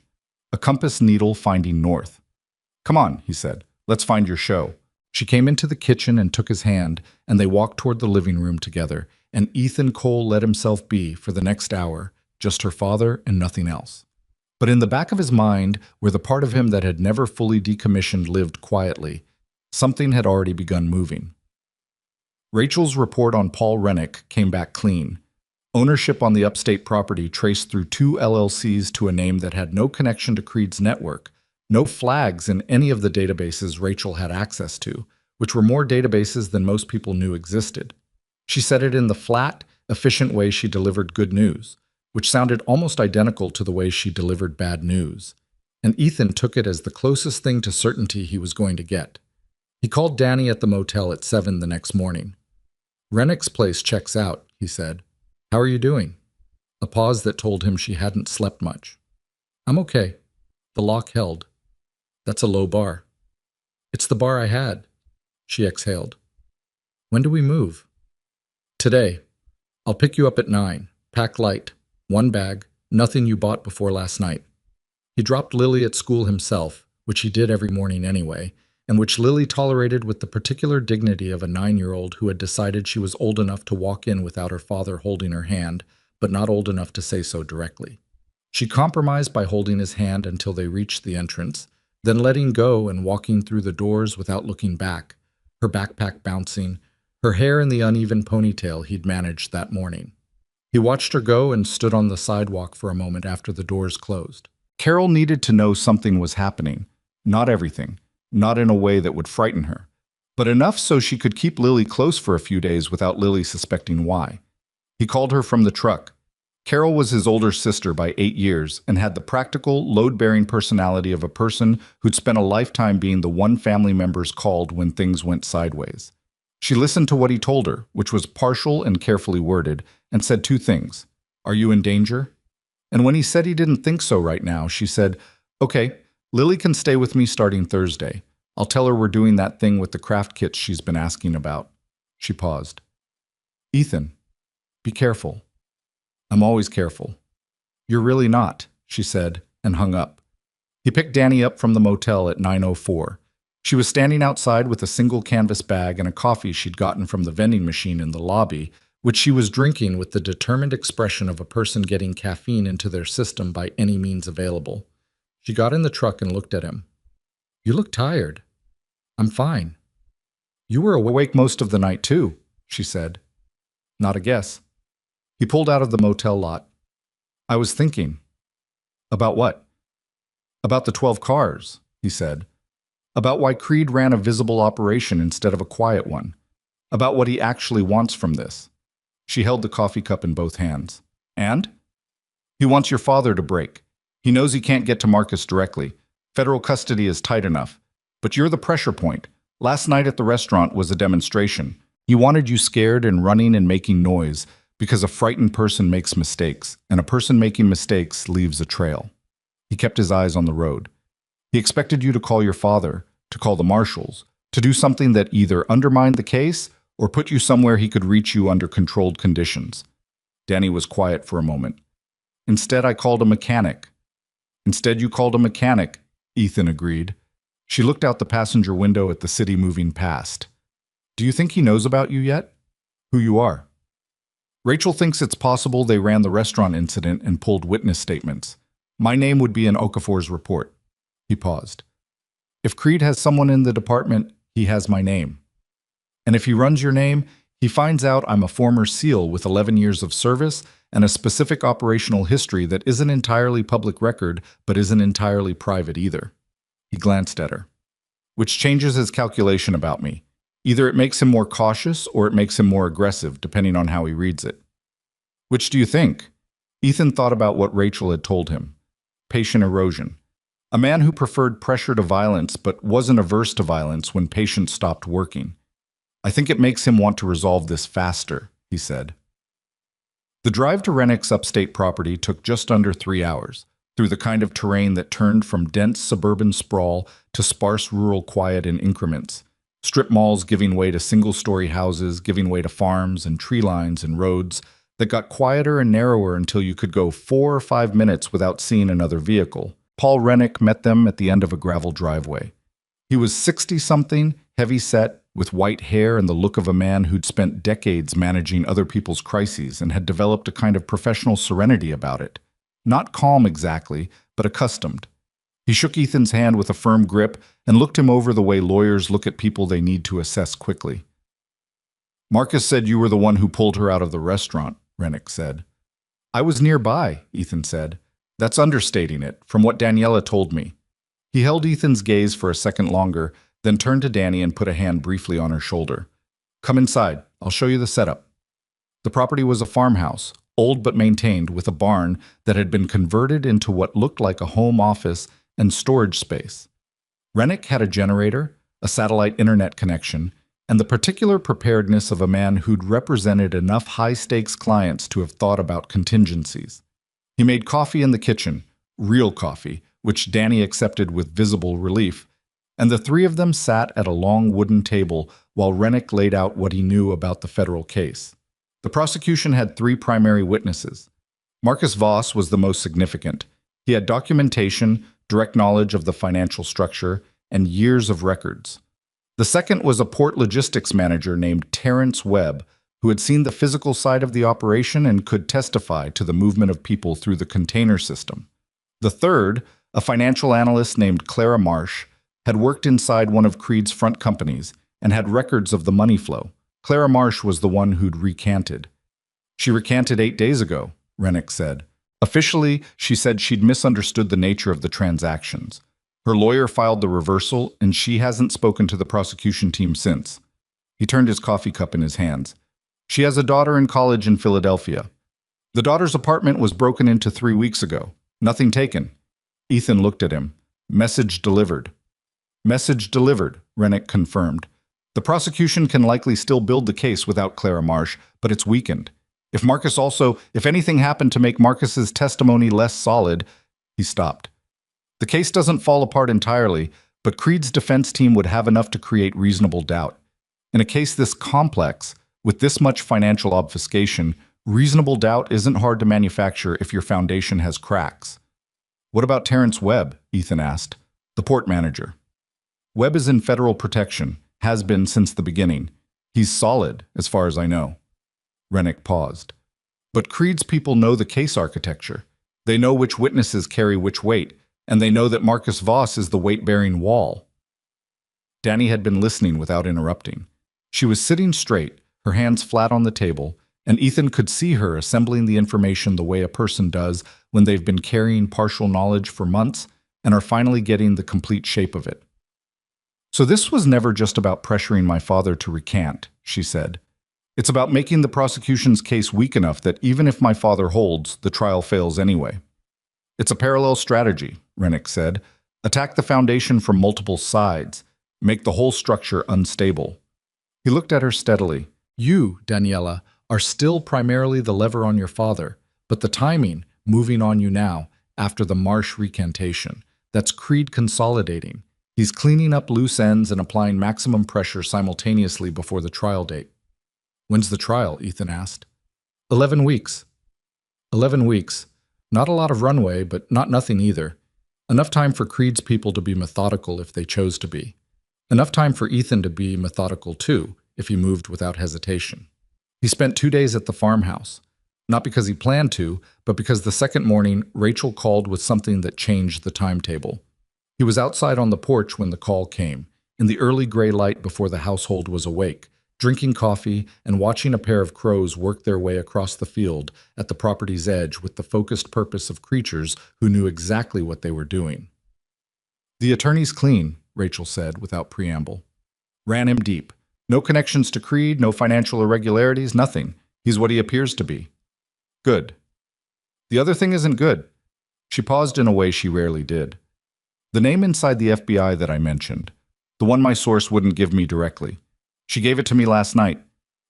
A compass needle finding north. Come on, he said. Let's find your show. She came into the kitchen and took his hand, and they walked toward the living room together, and Ethan Cole let himself be, for the next hour, just her father and nothing else. But in the back of his mind, where the part of him that had never fully decommissioned lived quietly, something had already begun moving. Rachel's report on Paul Rennick came back clean. Ownership on the upstate property traced through 2 LLCs to a name that had no connection to Creed's network, no flags in any of the databases Rachel had access to, which were more databases than most people knew existed. She said it in the flat, efficient way she delivered good news, which sounded almost identical to the way she delivered bad news. And Ethan took it as the closest thing to certainty he was going to get. He called Dani at the motel at 7 the next morning. Rennick's place checks out, he said. How are you doing? A pause that told him she hadn't slept much. I'm okay. The lock held. That's a low bar. It's the bar I had, she exhaled. When do we move? Today. I'll pick you up at 9. Pack light. 1 bag. Nothing you bought before last night. He dropped Lily at school himself, which he did every morning anyway, and which Lily tolerated with the particular dignity of a 9-year-old who had decided she was old enough to walk in without her father holding her hand, but not old enough to say so directly. She compromised by holding his hand until they reached the entrance, then letting go and walking through the doors without looking back, her backpack bouncing, her hair in the uneven ponytail he'd managed that morning. He watched her go and stood on the sidewalk for a moment after the doors closed. Carol needed to know something was happening. Not everything, not in a way that would frighten her, but enough so she could keep Lily close for a few days without Lily suspecting why. He called her from the truck. Carol was his older sister by 8 years and had the practical, load-bearing personality of a person who'd spent a lifetime being the one family members called when things went sideways. She listened to what he told her, which was partial and carefully worded, and said 2 things. "Are you in danger?" And when he said he didn't think so right now, she said, "Okay, Lily can stay with me starting Thursday. I'll tell her we're doing that thing with the craft kits she's been asking about." She paused. "Ethan, be careful." "I'm always careful." "You're really not," she said, and hung up. He picked Danny up from the motel at 9:04. She was standing outside with a single canvas bag and a coffee she'd gotten from the vending machine in the lobby, which she was drinking with the determined expression of a person getting caffeine into their system by any means available. She got in the truck and looked at him. "You look tired." "I'm fine." "You were awake most of the night, too," she said. "Not a guess." He pulled out of the motel lot. "I was thinking." "About what?" "About the 12 cars," he said. "About why Creed ran a visible operation instead of a quiet one. About what he actually wants from this." She held the coffee cup in both hands. "And?" "He wants your father to break. He knows he can't get to Marcus directly. Federal custody is tight enough. But you're the pressure point. Last night at the restaurant was a demonstration. He wanted you scared and running and making noise, because a frightened person makes mistakes, and a person making mistakes leaves a trail." He kept his eyes on the road. "He expected you to call your father, to call the marshals, to do something that either undermined the case or put you somewhere he could reach you under controlled conditions." Danny was quiet for a moment. "Instead, I called a mechanic." "Instead, you called a mechanic," Ethan agreed. She looked out the passenger window at the city moving past. "Do you think he knows about you yet? Who you are?" "Rachel thinks it's possible they ran the restaurant incident and pulled witness statements. My name would be in Okafor's report." He paused. "If Creed has someone in the department, he has my name. And if he runs your name, he finds out I'm a former SEAL with 11 years of service and a specific operational history that isn't entirely public record, but isn't entirely private either." He glanced at her. "Which changes his calculation about me. Either it makes him more cautious or it makes him more aggressive, depending on how he reads it." "Which do you think?" Ethan thought about what Rachel had told him. Patient erosion. A man who preferred pressure to violence but wasn't averse to violence when patients stopped working. "I think it makes him want to resolve this faster," he said. The drive to Rennick's upstate property took just under 3 hours, through the kind of terrain that turned from dense suburban sprawl to sparse rural quiet in increments. Strip malls giving way to single-story houses, giving way to farms and tree lines and roads that got quieter and narrower until you could go 4 or 5 minutes without seeing another vehicle. Paul Rennick met them at the end of a gravel driveway. He was 60-something, heavy-set, with white hair and the look of a man who'd spent decades managing other people's crises and had developed a kind of professional serenity about it. Not calm exactly, but accustomed. He shook Ethan's hand with a firm grip and looked him over the way lawyers look at people they need to assess quickly. "Marcus said you were the one who pulled her out of the restaurant," Rennick said. "I was nearby," Ethan said. "That's understating it, from what Daniela told me." He held Ethan's gaze for a second longer, then turned to Danny and put a hand briefly on her shoulder. "Come inside. I'll show you the setup." The property was a farmhouse, old but maintained, with a barn that had been converted into what looked like a home office and storage space. Rennick had a generator, a satellite internet connection, and the particular preparedness of a man who'd represented enough high-stakes clients to have thought about contingencies. He made coffee in the kitchen, real coffee, which Danny accepted with visible relief, and the 3 of them sat at a long wooden table while Rennick laid out what he knew about the federal case. The prosecution had 3 primary witnesses. Marcus Voss was the most significant. He had documentation, direct knowledge of the financial structure, and years of records. The second was a port logistics manager named Terrence Webb, who had seen the physical side of the operation and could testify to the movement of people through the container system. The third, a financial analyst named Clara Marsh, had worked inside one of Creed's front companies and had records of the money flow. Clara Marsh was the one who'd recanted. She recanted 8 days ago, Rennick said. Officially, she said she'd misunderstood the nature of the transactions. Her lawyer filed the reversal, and she hasn't spoken to the prosecution team since. He turned his coffee cup in his hands. She has a daughter in college in Philadelphia. The daughter's apartment was broken into 3 weeks ago. Nothing taken. Ethan looked at him. Message delivered. Message delivered, Rennick confirmed. The prosecution can likely still build the case without Clara Marsh, but it's weakened. If anything happened to make Marcus's testimony less solid, he stopped. The case doesn't fall apart entirely, but Creed's defense team would have enough to create reasonable doubt. In a case this complex, with this much financial obfuscation, reasonable doubt isn't hard to manufacture if your foundation has cracks. What about Terrence Webb? Ethan asked. The port manager. Webb is in federal protection, has been since the beginning. He's solid, as far as I know. Rennick paused. But Creed's people know the case architecture. They know which witnesses carry which weight, and they know that Marcus Voss is the weight-bearing wall. Danny had been listening without interrupting. She was sitting straight, her hands flat on the table, and Ethan could see her assembling the information the way a person does when they've been carrying partial knowledge for months and are finally getting the complete shape of it. So this was never just about pressuring my father to recant, she said. It's about making the prosecution's case weak enough that even if my father holds, the trial fails anyway. It's a parallel strategy, Rennick said. Attack the foundation from multiple sides. Make the whole structure unstable. He looked at her steadily. You, Daniela, are still primarily the lever on your father, but the timing, moving on you now, after the Marsh recantation, that's Creed consolidating. He's cleaning up loose ends and applying maximum pressure simultaneously before the trial date. When's the trial? Ethan asked. 11 weeks. 11 weeks. Not a lot of runway, but not nothing either. Enough time for Creed's people to be methodical if they chose to be. Enough time for Ethan to be methodical too, if he moved without hesitation. He spent 2 days at the farmhouse. Not because he planned to, but because the second morning, Rachel called with something that changed the timetable. He was outside on the porch when the call came, in the early gray light before the household was awake, drinking coffee and watching a pair of crows work their way across the field at the property's edge with the focused purpose of creatures who knew exactly what they were doing. The attorney's clean, Rachel said without preamble. Ran him deep. No connections to Creed, no financial irregularities, nothing. He's what he appears to be. Good. The other thing isn't good. She paused in a way she rarely did. The name inside the FBI that I mentioned, the one my source wouldn't give me directly. She gave it to me last night.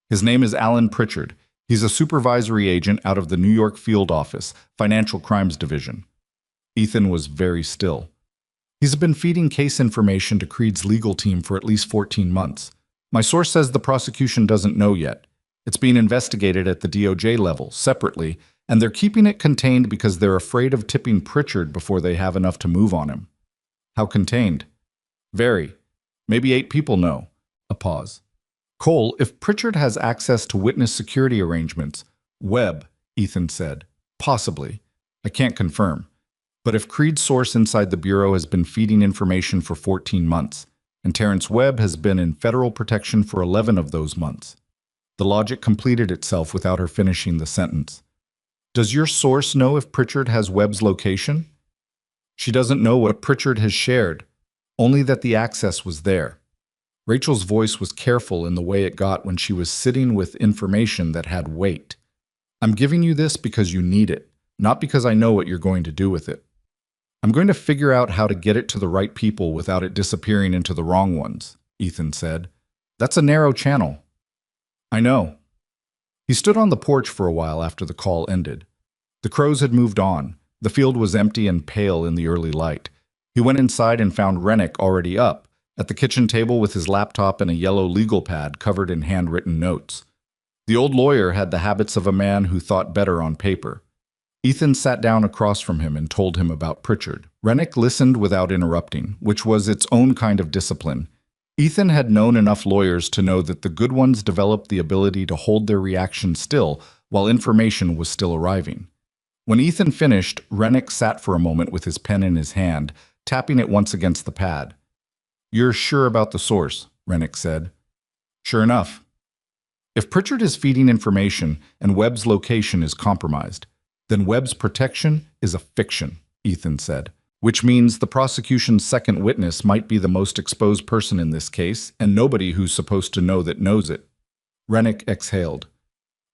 His name is Alan Pritchard. He's a supervisory agent out of the New York Field Office, Financial Crimes Division. Ethan was very still. He's been feeding case information to Creed's legal team for at least 14 months. My source says the prosecution doesn't know yet. It's being investigated at the DOJ level, separately, and they're keeping it contained because they're afraid of tipping Pritchard before they have enough to move on him. How contained? Very. Maybe 8 people know. A pause. Cole, if Pritchard has access to witness security arrangements, Webb, Ethan said. Possibly. I can't confirm. But if Creed's source inside the Bureau has been feeding information for 14 months, and Terrence Webb has been in federal protection for 11 of those months, the logic completed itself without her finishing the sentence. Does your source know if Pritchard has Webb's location? She doesn't know what Pritchard has shared, only that the access was there. Rachel's voice was careful in the way it got when she was sitting with information that had weight. I'm giving you this because you need it, not because I know what you're going to do with it. I'm going to figure out how to get it to the right people without it disappearing into the wrong ones, Ethan said. That's a narrow channel. I know. He stood on the porch for a while after the call ended. The crows had moved on. The field was empty and pale in the early light. He went inside and found Rennick already up, at the kitchen table with his laptop and a yellow legal pad covered in handwritten notes. The old lawyer had the habits of a man who thought better on paper. Ethan sat down across from him and told him about Pritchard. Rennick listened without interrupting, which was its own kind of discipline. Ethan had known enough lawyers to know that the good ones developed the ability to hold their reaction still while information was still arriving. When Ethan finished, Rennick sat for a moment with his pen in his hand, tapping it once against the pad. "You're sure about the source," Rennick said. "Sure enough. If Pritchard is feeding information and Webb's location is compromised, then Webb's protection is a fiction," Ethan said, "which means the prosecution's second witness might be the most exposed person in this case, and nobody who's supposed to know that knows it." Rennick exhaled.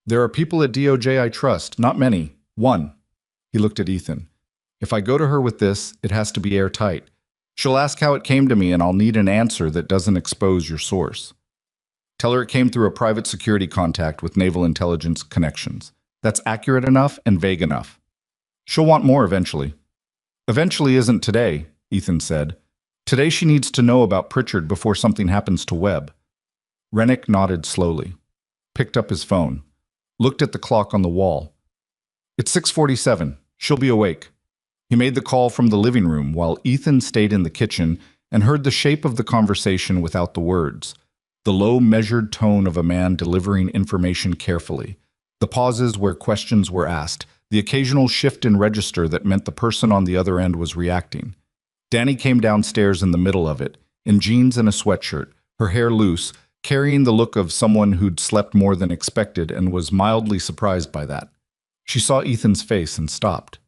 "There are people at DOJ I trust, not many. One." He looked at Ethan. "If I go to her with this, it has to be airtight. She'll ask how it came to me, and I'll need an answer that doesn't expose your source. Tell her it came through a private security contact with naval intelligence connections. That's accurate enough and vague enough. She'll want more eventually." "Eventually isn't today," Ethan said. "Today she needs to know about Pritchard before something happens to Webb." Rennick nodded slowly, picked up his phone, looked at the clock on the wall. "It's 6:47. She'll be awake." He made the call from the living room while Ethan stayed in the kitchen and heard the shape of the conversation without the words, the low, measured tone of a man delivering information carefully, the pauses where questions were asked, the occasional shift in register that meant the person on the other end was reacting. Danny came downstairs in the middle of it, in jeans and a sweatshirt, her hair loose, carrying the look of someone who'd slept more than expected and was mildly surprised by that. She saw Ethan's face and stopped.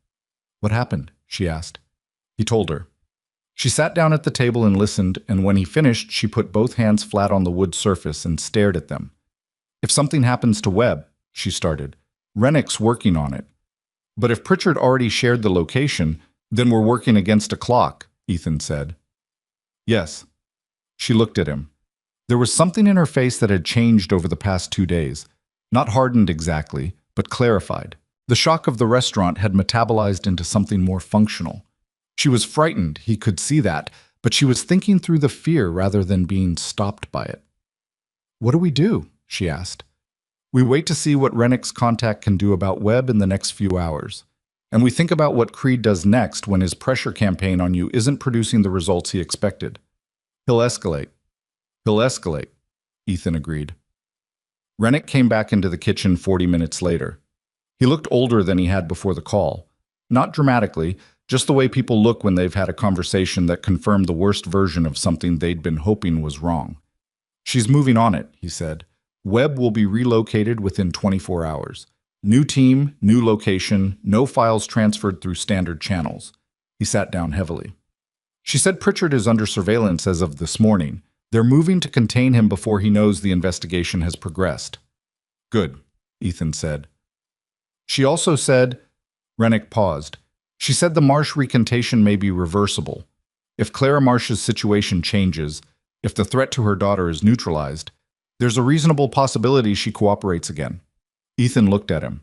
"What happened?" she asked. He told her. She sat down at the table and listened, and when he finished, she put both hands flat on the wood surface and stared at them. "If something happens to Webb," she started, "Rennick's working on it. But if Pritchard already shared the location, then we're working against a clock," Ethan said. "Yes." She looked at him. There was something in her face that had changed over the past 2 days. Not hardened exactly, but clarified. The shock of the restaurant had metabolized into something more functional. She was frightened, he could see that, but she was thinking through the fear rather than being stopped by it. "What do we do?" she asked. "We wait to see what Rennick's contact can do about Webb in the next few hours. And we think about what Creed does next when his pressure campaign on you isn't producing the results he expected. He'll escalate." "He'll escalate," Ethan agreed. Rennick came back into the kitchen 40 minutes later. He looked older than he had before the call. Not dramatically, just the way people look when they've had a conversation that confirmed the worst version of something they'd been hoping was wrong. "She's moving on it," he said. "Webb will be relocated within 24 hours. New team, new location, no files transferred through standard channels." He sat down heavily. "She said Pritchard is under surveillance as of this morning. They're moving to contain him before he knows the investigation has progressed." "Good," Ethan said. "She also said—" Rennick paused. "She said the Marsh recantation may be reversible. If Clara Marsh's situation changes, if the threat to her daughter is neutralized, there's a reasonable possibility she cooperates again." Ethan looked at him.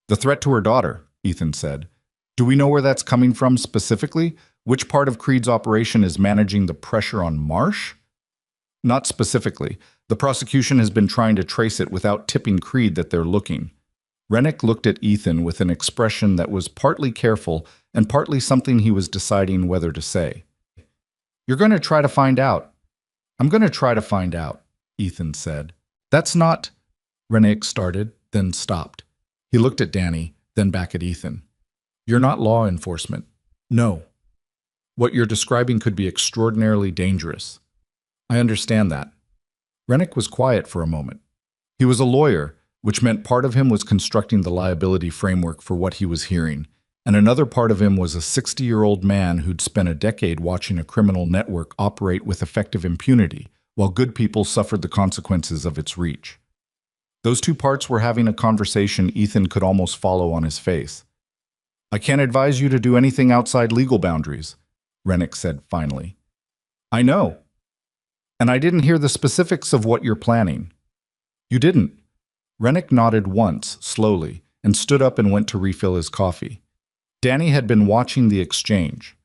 "The threat to her daughter," Ethan said. "Do we know where that's coming from specifically? Which part of Creed's operation is managing the pressure on Marsh?" "Not specifically. The prosecution has been trying to trace it without tipping Creed that they're looking." Rennick looked at Ethan with an expression that was partly careful and partly something he was deciding whether to say. "You're going to try to find out." "I'm going to try to find out," Ethan said. "That's not—" Rennick started, then stopped. He looked at Danny, then back at Ethan. "You're not law enforcement. No. What you're describing could be extraordinarily dangerous. I understand that." Rennick was quiet for a moment. He was a lawyer, which meant part of him was constructing the liability framework for what he was hearing, and another part of him was a 60-year-old man who'd spent a decade watching a criminal network operate with effective impunity, while good people suffered the consequences of its reach. Those two parts were having a conversation Ethan could almost follow on his face. "I can't advise you to do anything outside legal boundaries," Rennick said finally. "I know. And I didn't hear the specifics of what you're planning." "You didn't." Rennick nodded once, slowly, and stood up and went to refill his coffee. Danny had been watching the exchange.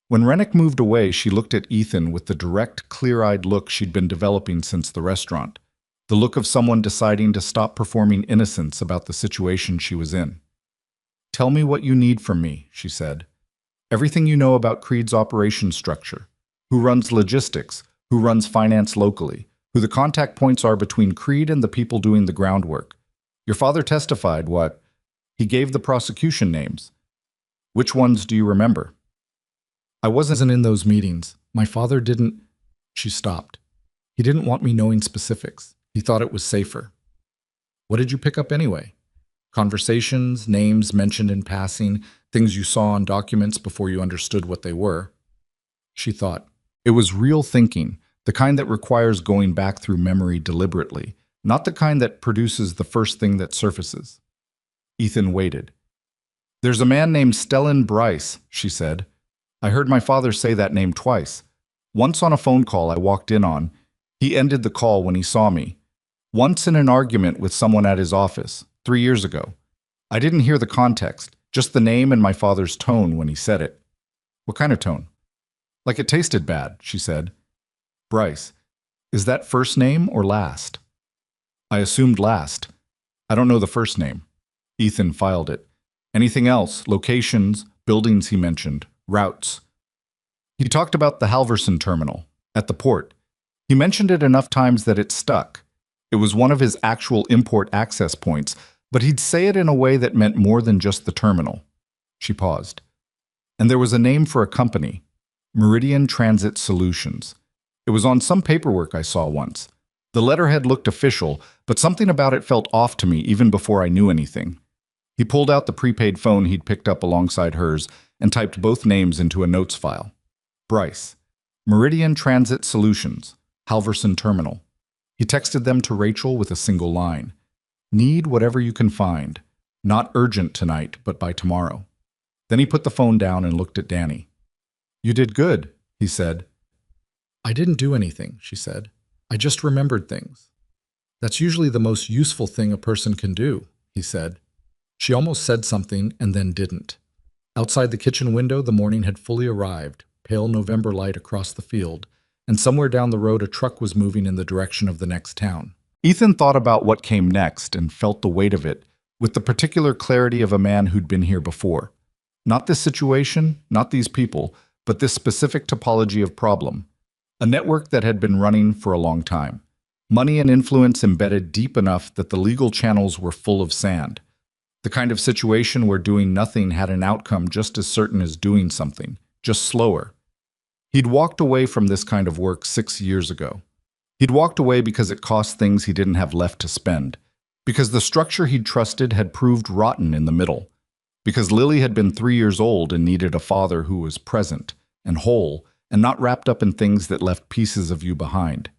When Rennick moved away, she looked at Ethan with the direct, clear-eyed look she'd been developing since the restaurant, the look of someone deciding to stop performing innocence about the situation she was in. Tell me what you need from me, she said. Everything you know about Creed's operation structure. Who runs logistics, who runs finance locally, who the contact points are between Creed and the people doing the groundwork. Your father testified what? He gave the prosecution names. Which ones do you remember? I wasn't in those meetings. My father didn't. She stopped. He didn't want me knowing specifics. He thought it was safer. What did you pick up anyway? Conversations, names mentioned in passing, things you saw on documents before you understood what they were. She thought. It was real thinking, the kind that requires going back through memory deliberately, not the kind that produces the first thing that surfaces. Ethan waited. There's a man named Stellan Bryce, she said. I heard my father say that name twice. Once on a phone call I walked in on. He ended the call when he saw me. Once in an argument with someone at his office, 3 years ago. I didn't hear the context, just the name and my father's tone when he said it. What kind of tone? Like it tasted bad, she said. Bryce, is that first name or last? I assumed last. I don't know the first name. Ethan filed it. Anything else? Locations, buildings he mentioned, routes. He talked about the Halverson terminal, at the port. He mentioned it enough times that it stuck. It was one of his actual import access points, but he'd say it in a way that meant more than just the terminal. She paused. And there was a name for a company, Meridian Transit Solutions. It was on some paperwork I saw once. The letterhead looked official, but something about it felt off to me even before I knew anything. He pulled out the prepaid phone he'd picked up alongside hers and typed both names into a notes file. Bryce, Meridian Transit Solutions, Halverson Terminal. He texted them to Rachel with a single line. Need whatever you can find. Not urgent tonight, but by tomorrow. Then he put the phone down and looked at Danny. You did good, he said. I didn't do anything, she said. I just remembered things. That's usually the most useful thing a person can do, he said. She almost said something and then didn't. Outside the kitchen window, the morning had fully arrived, pale November light across the field, and somewhere down the road a truck was moving in the direction of the next town. Ethan thought about what came next and felt the weight of it, with the particular clarity of a man who'd been here before. Not this situation, not these people, but this specific topology of problem. A network that had been running for a long time. Money and influence embedded deep enough that the legal channels were full of sand. The kind of situation where doing nothing had an outcome just as certain as doing something, just slower. He'd walked away from this kind of work 6 years ago. He'd walked away because it cost things he didn't have left to spend. Because the structure he'd trusted had proved rotten in the middle. Because Lily had been 3 years old and needed a father who was present and whole and not wrapped up in things that left pieces of you behind.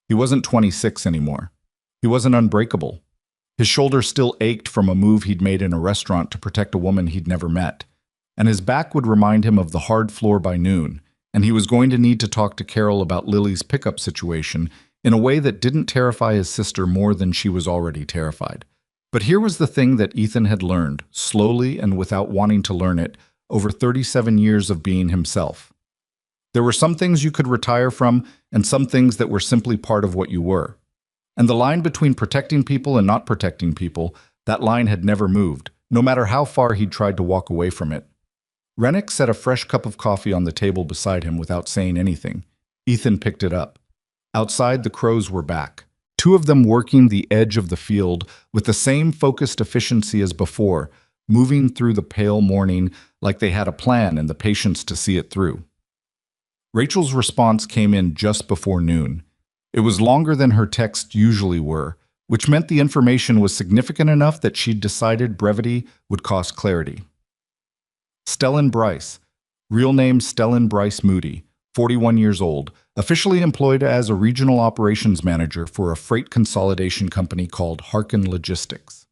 He wasn't 26 anymore. He wasn't unbreakable. His shoulder still ached from a move he'd made in a restaurant to protect a woman he'd never met. And his back would remind him of the hard floor by noon, and he was going to need to talk to Carol about Lily's pickup situation in a way that didn't terrify his sister more than she was already terrified. But here was the thing that Ethan had learned, slowly and without wanting to learn it, over 37 years of being himself. There were some things you could retire from, and some things that were simply part of what you were. And the line between protecting people and not protecting people, that line had never moved, no matter how far he'd tried to walk away from it. Rennick set a fresh cup of coffee on the table beside him without saying anything. Ethan picked it up. Outside, the crows were back. 2 of them working the edge of the field with the same focused efficiency as before, moving through the pale morning like they had a plan and the patience to see it through. Rachel's response came in just before noon. It was longer than her texts usually were, which meant the information was significant enough that she'd decided brevity would cost clarity. Stellan Bryce, real name Stellan Bryce Moody, 41 years old, officially employed as a regional operations manager for a freight consolidation company called Harkin Logistics.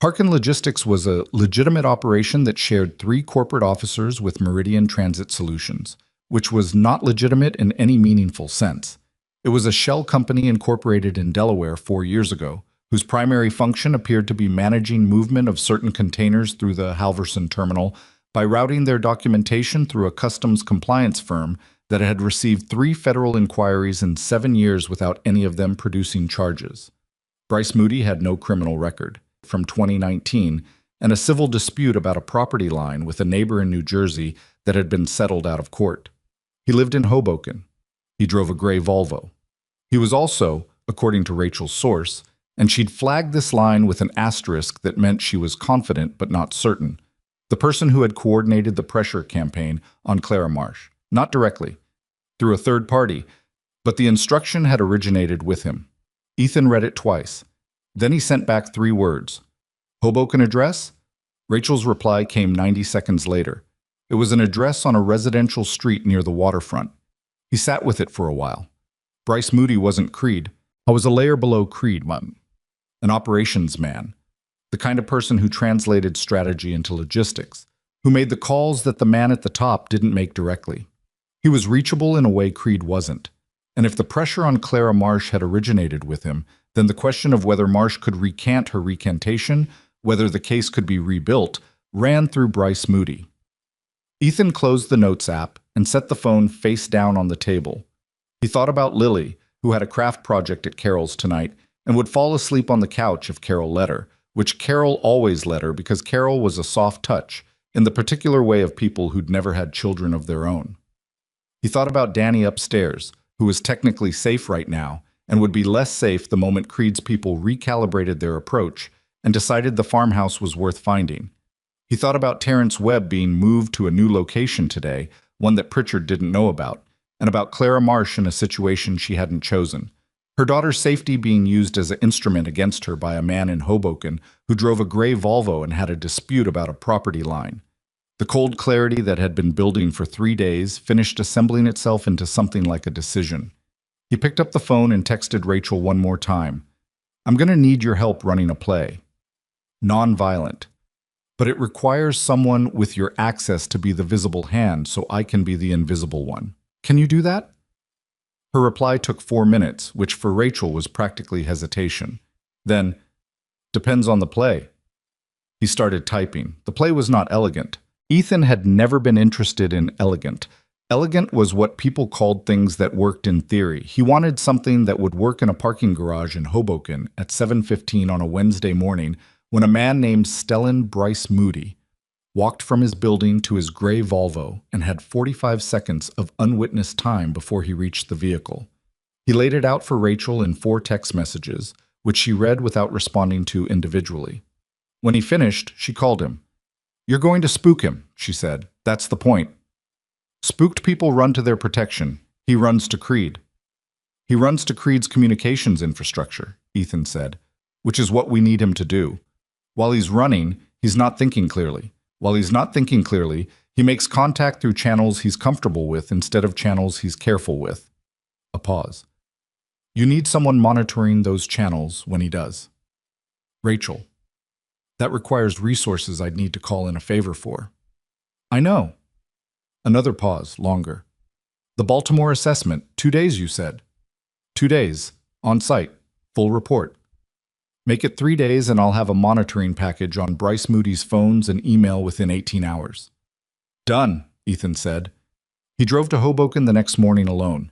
Harkin Logistics was a legitimate operation that shared 3 corporate officers with Meridian Transit Solutions, which was not legitimate in any meaningful sense. It was a shell company incorporated in Delaware 4 years ago, whose primary function appeared to be managing movement of certain containers through the Halverson terminal by routing their documentation through a customs compliance firm that had received 3 federal inquiries in 7 years without any of them producing charges. Bryce Moody had no criminal record. From 2019, and a civil dispute about a property line with a neighbor in New Jersey that had been settled out of court. He lived in Hoboken. He drove a gray Volvo. He was also, according to Rachel's source, and she'd flagged this line with an asterisk that meant she was confident but not certain, the person who had coordinated the pressure campaign on Clara Marsh, not directly, through a third party, but the instruction had originated with him. Ethan read it twice. Then he sent back 3 words. Hoboken address? Rachel's reply came 90 seconds later. It was an address on a residential street near the waterfront. He sat with it for a while. Bryce Moody wasn't Creed. I was a layer below Creed, an operations man, the kind of person who translated strategy into logistics, who made the calls that the man at the top didn't make directly. He was reachable in a way Creed wasn't. And if the pressure on Clara Marsh had originated with him, then the question of whether Marsh could recant her recantation, whether the case could be rebuilt, ran through Bryce Moody. Ethan closed the Notes app and set the phone face down on the table. He thought about Lily, who had a craft project at Carol's tonight and would fall asleep on the couch if Carol let her, which Carol always let her because Carol was a soft touch, in the particular way of people who'd never had children of their own. He thought about Danny upstairs, who was technically safe right now and would be less safe the moment Creed's people recalibrated their approach and decided the farmhouse was worth finding. He thought about Terrence Webb being moved to a new location today, one that Pritchard didn't know about, and about Clara Marsh in a situation she hadn't chosen. Her daughter's safety being used as an instrument against her by a man in Hoboken who drove a gray Volvo and had a dispute about a property line. The cold clarity that had been building for 3 days finished assembling itself into something like a decision. He picked up the phone and texted Rachel one more time. I'm going to need your help running a play. Non-violent. But it requires someone with your access to be the visible hand so I can be the invisible one. Can you do that? Her reply took 4 minutes, which for Rachel was practically hesitation. Then, depends on the play. He started typing. The play was not elegant. Ethan had never been interested in elegant. Elegant was what people called things that worked in theory. He wanted something that would work in a parking garage in Hoboken at 7:15 on a Wednesday morning when a man named Stellan Bryce Moody walked from his building to his gray Volvo and had 45 seconds of unwitnessed time before he reached the vehicle. He laid it out for Rachel in 4 text messages, which she read without responding to individually. When he finished, she called him. You're going to spook him, she said. That's the point. Spooked people run to their protection. He runs to Creed. He runs to Creed's communications infrastructure, Ethan said, which is what we need him to do. While he's running, he's not thinking clearly. While he's not thinking clearly, he makes contact through channels he's comfortable with instead of channels he's careful with. A pause. You need someone monitoring those channels when he does. Rachel. That requires resources I'd need to call in a favor for. I know. Another pause, longer. The Baltimore assessment, 2 days, you said. 2 days, on site, full report. Make it 3 days and I'll have a monitoring package on Bryce Moody's phones and email within 18 hours. Done, Ethan said. He drove to Hoboken the next morning alone.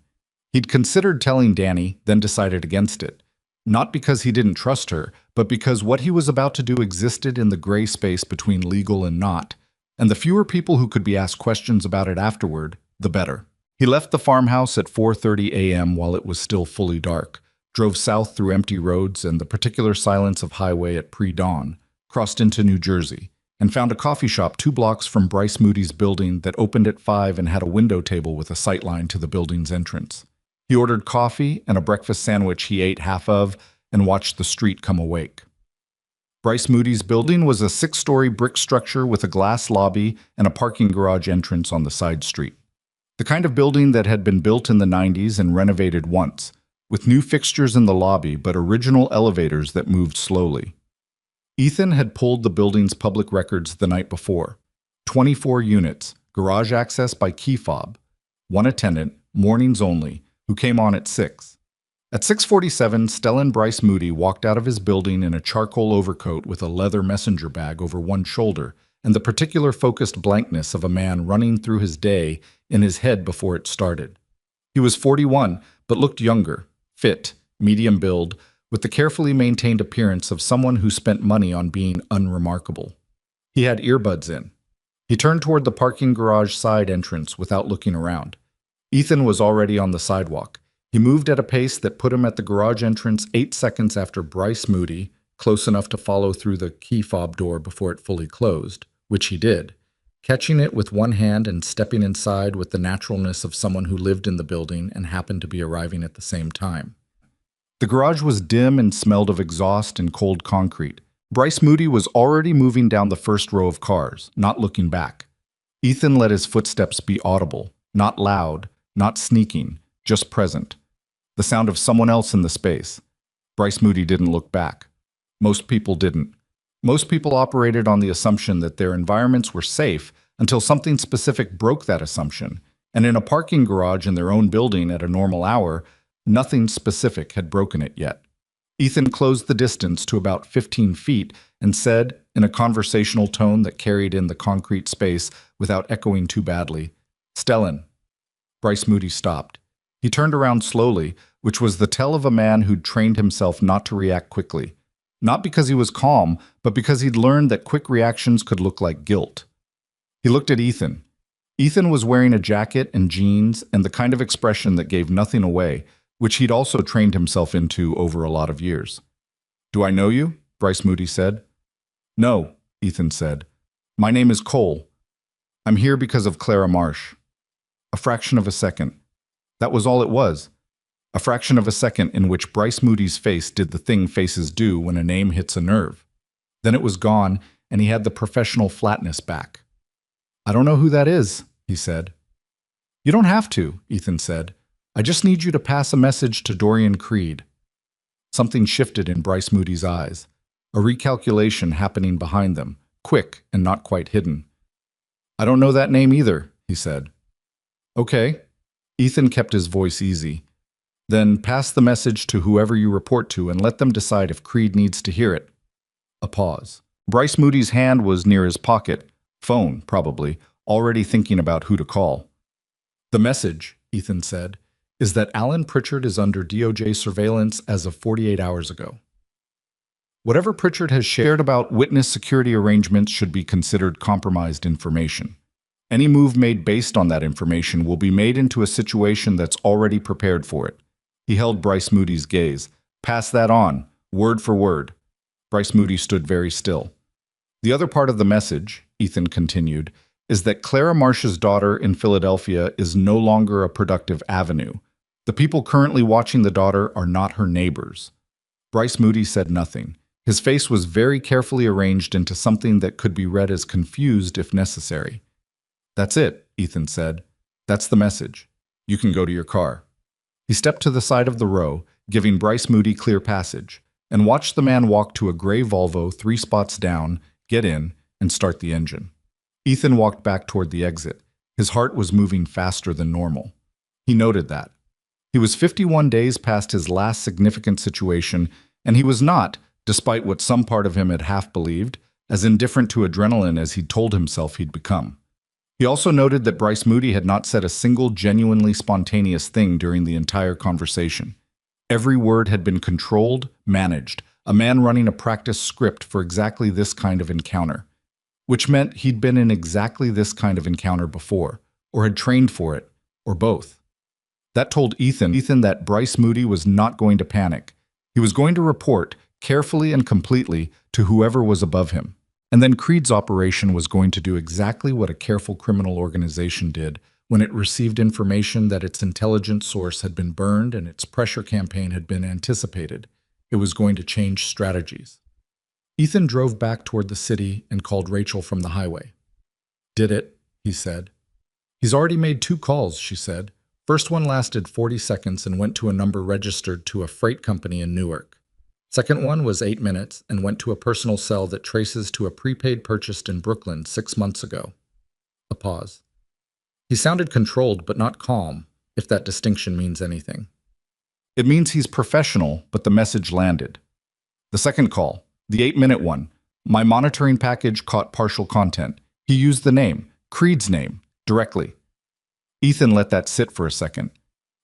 He'd considered telling Danny, then decided against it. Not because he didn't trust her, but because what he was about to do existed in the gray space between legal and not, and the fewer people who could be asked questions about it afterward, the better. He left the farmhouse at 4:30 a.m. while it was still fully dark, drove south through empty roads and the particular silence of highway at pre-dawn, crossed into New Jersey, and found a coffee shop 2 blocks from Bryce Moody's building that opened at 5 and had a window table with a sightline to the building's entrance. He ordered coffee and a breakfast sandwich he ate half of and watched the street come awake. Bryce Moody's building was a 6-story brick structure with a glass lobby and a parking garage entrance on the side street. The kind of building that had been built in the 90s and renovated once, with new fixtures in the lobby but original elevators that moved slowly. Ethan had pulled the building's public records the night before. 24 units, garage access by key fob, 1 attendant, mornings only, who came on at 6. At 6:47, Stellan Bryce Moody walked out of his building in a charcoal overcoat with a leather messenger bag over one shoulder and the particular focused blankness of a man running through his day in his head before it started. He was 41, but looked younger, fit, medium build, with the carefully maintained appearance of someone who spent money on being unremarkable. He had earbuds in. He turned toward the parking garage side entrance without looking around. Ethan was already on the sidewalk. He moved at a pace that put him at the garage entrance 8 seconds after Bryce Moody, close enough to follow through the key fob door before it fully closed, which he did, catching it with one hand and stepping inside with the naturalness of someone who lived in the building and happened to be arriving at the same time. The garage was dim and smelled of exhaust and cold concrete. Bryce Moody was already moving down the first row of cars, not looking back. Ethan let his footsteps be audible, not loud, not sneaking, just present. The sound of someone else in the space. Bryce Moody didn't look back. Most people didn't. Most people operated on the assumption that their environments were safe until something specific broke that assumption, and in a parking garage in their own building at a normal hour, nothing specific had broken it yet. Ethan closed the distance to about 15 feet and said, in a conversational tone that carried in the concrete space without echoing too badly, "Stellan." Bryce Moody stopped. He turned around slowly, which was the tell of a man who'd trained himself not to react quickly. Not because he was calm, but because he'd learned that quick reactions could look like guilt. He looked at Ethan. Ethan was wearing a jacket and jeans and the kind of expression that gave nothing away, which he'd also trained himself into over a lot of years. "Do I know you?" Bryce Moody said. "No," Ethan said. "My name is Cole. I'm here because of Clara Marsh." A fraction of a second. That was all it was. A fraction of a second in which Bryce Moody's face did the thing faces do when a name hits a nerve. Then it was gone, and he had the professional flatness back. "I don't know who that is," he said. "You don't have to," Ethan said. "I just need you to pass a message to Dorian Creed." Something shifted in Bryce Moody's eyes, a recalculation happening behind them, quick and not quite hidden. "I don't know that name either," he said. "Okay." Ethan kept his voice easy. "Then pass the message to whoever you report to and let them decide if Creed needs to hear it." A pause. Bryce Moody's hand was near his pocket, phone probably, already thinking about who to call. "The message," Ethan said, "is that Alan Pritchard is under DOJ surveillance as of 48 hours ago. Whatever Pritchard has shared about witness security arrangements should be considered compromised information. Any move made based on that information will be made into a situation that's already prepared for it." He held Bryce Moody's gaze. "Pass that on, word for word." Bryce Moody stood very still. "The other part of the message," Ethan continued, "is that Clara Marsh's daughter in Philadelphia is no longer a productive avenue. The people currently watching the daughter are not her neighbors." Bryce Moody said nothing. His face was very carefully arranged into something that could be read as confused if necessary. "That's it," Ethan said. "That's the message. You can go to your car." He stepped to the side of the row, giving Bryce Moody clear passage, and watched the man walk to a gray Volvo 3 spots down, get in, and start the engine. Ethan walked back toward the exit. His heart was moving faster than normal. He noted that. He was 51 days past his last significant situation, and he was not, despite what some part of him had half believed, as indifferent to adrenaline as he'd told himself he'd become. He also noted that Bryce Moody had not said a single genuinely spontaneous thing during the entire conversation. Every word had been controlled, managed, a man running a practice script for exactly this kind of encounter, which meant he'd been in exactly this kind of encounter before, or had trained for it, or both. That told Ethan that Bryce Moody was not going to panic. He was going to report, carefully and completely, to whoever was above him. And then Creed's operation was going to do exactly what a careful criminal organization did when it received information that its intelligence source had been burned and its pressure campaign had been anticipated. It was going to change strategies. Ethan drove back toward the city and called Rachel from the highway. "Did it," he said. "He's already made 2 calls," she said. First one lasted 40 seconds and went to a number registered to a freight company in Newark. Second one was 8 minutes and went to a personal cell that traces to a prepaid purchased in Brooklyn 6 months ago. A pause. He sounded controlled but not calm, if that distinction means anything. "It means he's professional, but the message landed. The second call, the 8-minute one, my monitoring package caught partial content. He used the name, Creed's name, directly." Ethan let that sit for a second.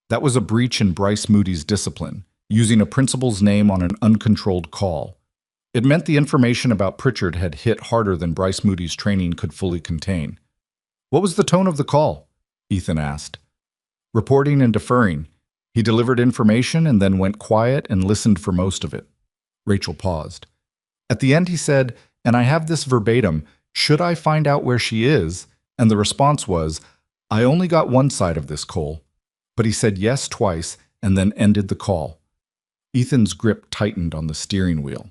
That was a breach in Bryce Moody's discipline, using a principal's name on an uncontrolled call. It meant the information about Pritchard had hit harder than Bryce Moody's training could fully contain. What was the tone of the call? Ethan asked. Reporting and deferring. He delivered information and then went quiet and listened for most of it. Rachel paused. At the end he said, and I have this verbatim, should I find out where she is? And the response was, I only got one side of this, Cole. But he said yes twice and then ended the call. Ethan's grip tightened on the steering wheel.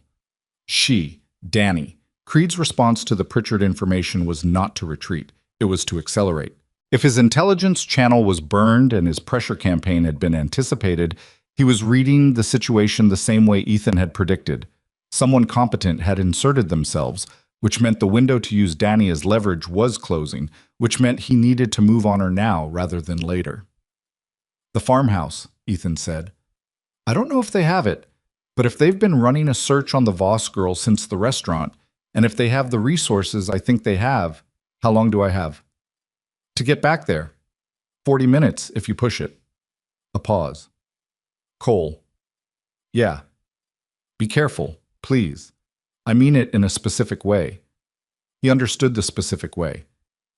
She, Danny. Creed's response to the Pritchard information was not to retreat. It was to accelerate. If his intelligence channel was burned and his pressure campaign had been anticipated, he was reading the situation the same way Ethan had predicted. Someone competent had inserted themselves, which meant the window to use Danny as leverage was closing, which meant he needed to move on her now rather than later. The farmhouse, Ethan said. I don't know if they have it, but if they've been running a search on the Voss girl since the restaurant, and if they have the resources I think they have, how long do I have? To get back there. 40 minutes if you push it. A pause. Cole. Yeah. Be careful, please. I mean it in a specific way. He understood the specific way.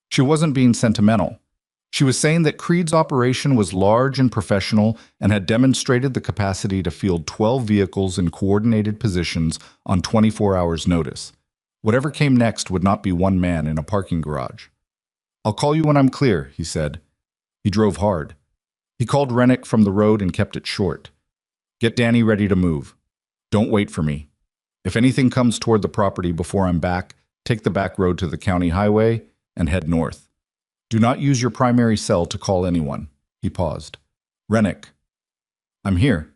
She wasn't being sentimental. She was saying that Creed's operation was large and professional and had demonstrated the capacity to field 12 vehicles in coordinated positions on 24 hours' notice. Whatever came next would not be one man in a parking garage. I'll call you when I'm clear, he said. He drove hard. He called Rennick from the road and kept it short. Get Danny ready to move. Don't wait for me. If anything comes toward the property before I'm back, take the back road to the county highway and head north. Do not use your primary cell to call anyone. He paused. Rennick. I'm here.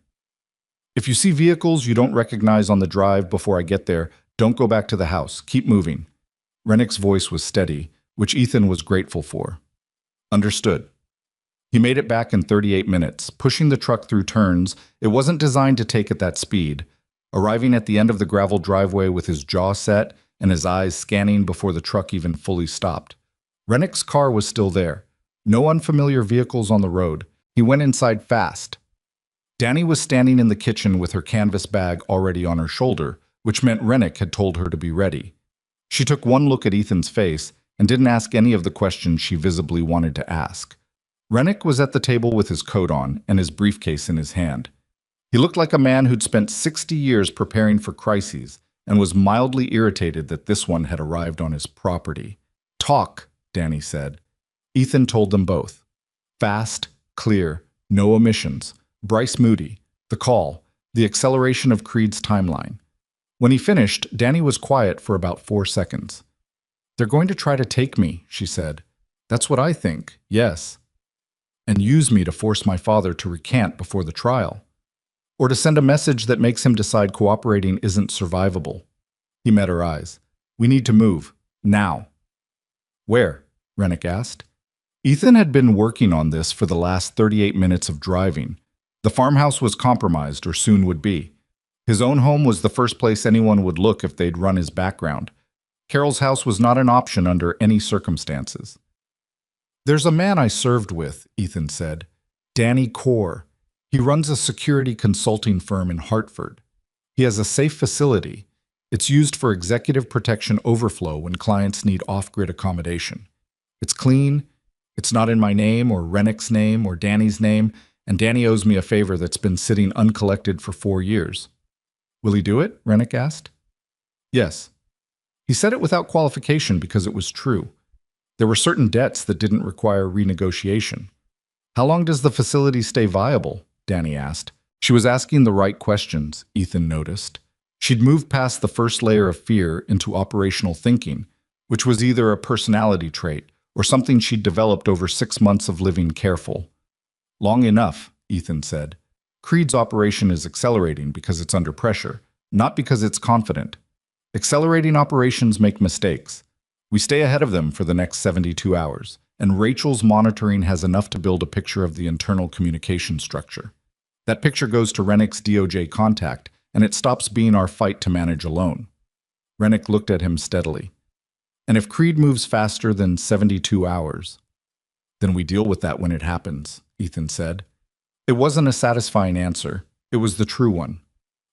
If you see vehicles you don't recognize on the drive before I get there, don't go back to the house. Keep moving. Rennick's voice was steady, which Ethan was grateful for. Understood. He made it back in 38 minutes, pushing the truck through turns it wasn't designed to take at that speed, arriving at the end of the gravel driveway with his jaw set and his eyes scanning before the truck even fully stopped. Rennick's car was still there. No unfamiliar vehicles on the road. He went inside fast. Danny was standing in the kitchen with her canvas bag already on her shoulder, which meant Rennick had told her to be ready. She took one look at Ethan's face and didn't ask any of the questions she visibly wanted to ask. Rennick was at the table with his coat on and his briefcase in his hand. He looked like a man who'd spent 60 years preparing for crises and was mildly irritated that this one had arrived on his property. Talk, Danny said. Ethan told them both. Fast, clear, no omissions. Bryce Moody, the call, the acceleration of Creed's timeline. When he finished, Danny was quiet for about 4 seconds. They're going to try to take me, she said. That's what I think, yes. And use me to force my father to recant before the trial. Or to send a message that makes him decide cooperating isn't survivable. He met her eyes. We need to move. Now. Where? Rennick asked. Ethan had been working on this for the last 38 minutes of driving. The farmhouse was compromised, or soon would be. His own home was the first place anyone would look if they'd run his background. Carol's house was not an option under any circumstances. There's a man I served with, Ethan said. Danny Core. He runs a security consulting firm in Hartford. He has a safe facility. It's used for executive protection overflow when clients need off-grid accommodation. It's clean, it's not in my name or Rennick's name or Danny's name, and Danny owes me a favor that's been sitting uncollected for 4 years. Will he do it? Rennick asked. Yes. He said it without qualification because it was true. There were certain debts that didn't require renegotiation. How long does the facility stay viable? Danny asked. She was asking the right questions, Ethan noticed. She'd moved past the first layer of fear into operational thinking, which was either a personality trait or something she'd developed over 6 months of living careful. Long enough, Ethan said. Creed's operation is accelerating because it's under pressure, not because it's confident. Accelerating operations make mistakes. We stay ahead of them for the next 72 hours, and Rachel's monitoring has enough to build a picture of the internal communication structure. That picture goes to Rennick's DOJ contact, and it stops being our fight to manage alone. Rennick looked at him steadily. And if Creed moves faster than 72 hours, then we deal with that when it happens, Ethan said. It wasn't a satisfying answer. It was the true one.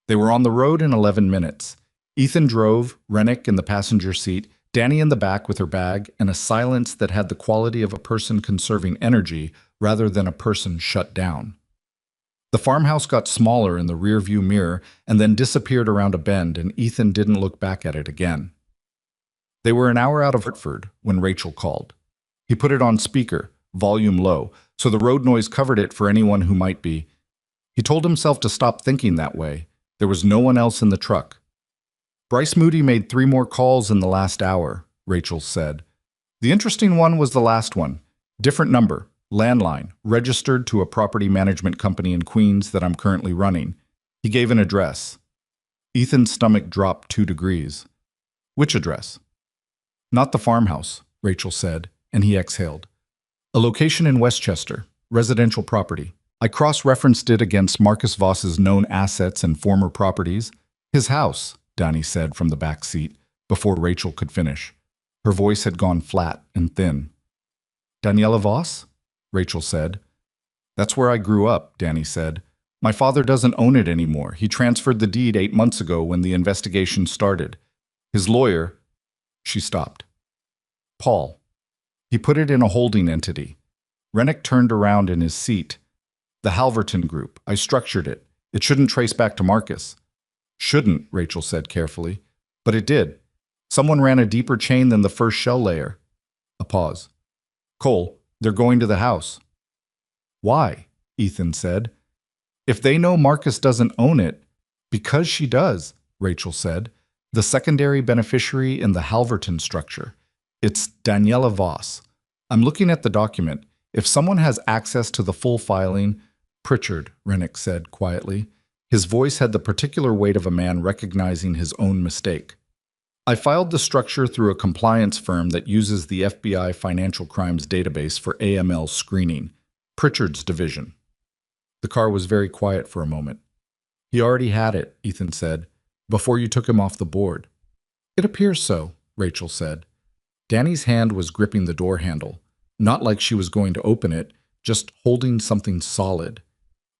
They were on the road in 11 minutes. Ethan drove, Rennick in the passenger seat, Danny in the back with her bag, and a silence that had the quality of a person conserving energy rather than a person shut down. The farmhouse got smaller in the rearview mirror and then disappeared around a bend, and Ethan didn't look back at it again. They were an hour out of Hartford when Rachel called. He put it on speaker, volume low, so the road noise covered it for anyone who might be. He told himself to stop thinking that way. There was no one else in the truck. Bryce Moody made 3 more calls in the last hour, Rachel said. The interesting one was the last one. Different number, landline, registered to a property management company in Queens that I'm currently running. He gave an address. Ethan's stomach dropped 2 degrees. Which address? Not the farmhouse, Rachel said, and he exhaled. A location in Westchester, residential property. I cross-referenced it against Marcus Voss's known assets and former properties. His house, Danny said from the back seat, before Rachel could finish. Her voice had gone flat and thin. Daniela Voss? Rachel said. That's where I grew up, Danny said. My father doesn't own it anymore. He transferred the deed 8 months ago when the investigation started. His lawyer... She stopped. Paul. He put it in a holding entity. Rennick turned around in his seat. The Halverton Group. I structured it. It shouldn't trace back to Marcus. Shouldn't, Rachel said carefully. But it did. Someone ran a deeper chain than the first shell layer. A pause. Cole, they're going to the house. Why? Ethan said. If they know Marcus doesn't own it, because she does, Rachel said. The secondary beneficiary in the Halverton structure. It's Daniela Voss. I'm looking at the document. If someone has access to the full filing... Pritchard, Rennick said quietly. His voice had the particular weight of a man recognizing his own mistake. I filed the structure through a compliance firm that uses the FBI Financial Crimes Database for AML screening, Pritchard's division. The car was very quiet for a moment. He already had it, Ethan said, before you took him off the board. It appears so, Rachel said. Danny's hand was gripping the door handle, not like she was going to open it, just holding something solid.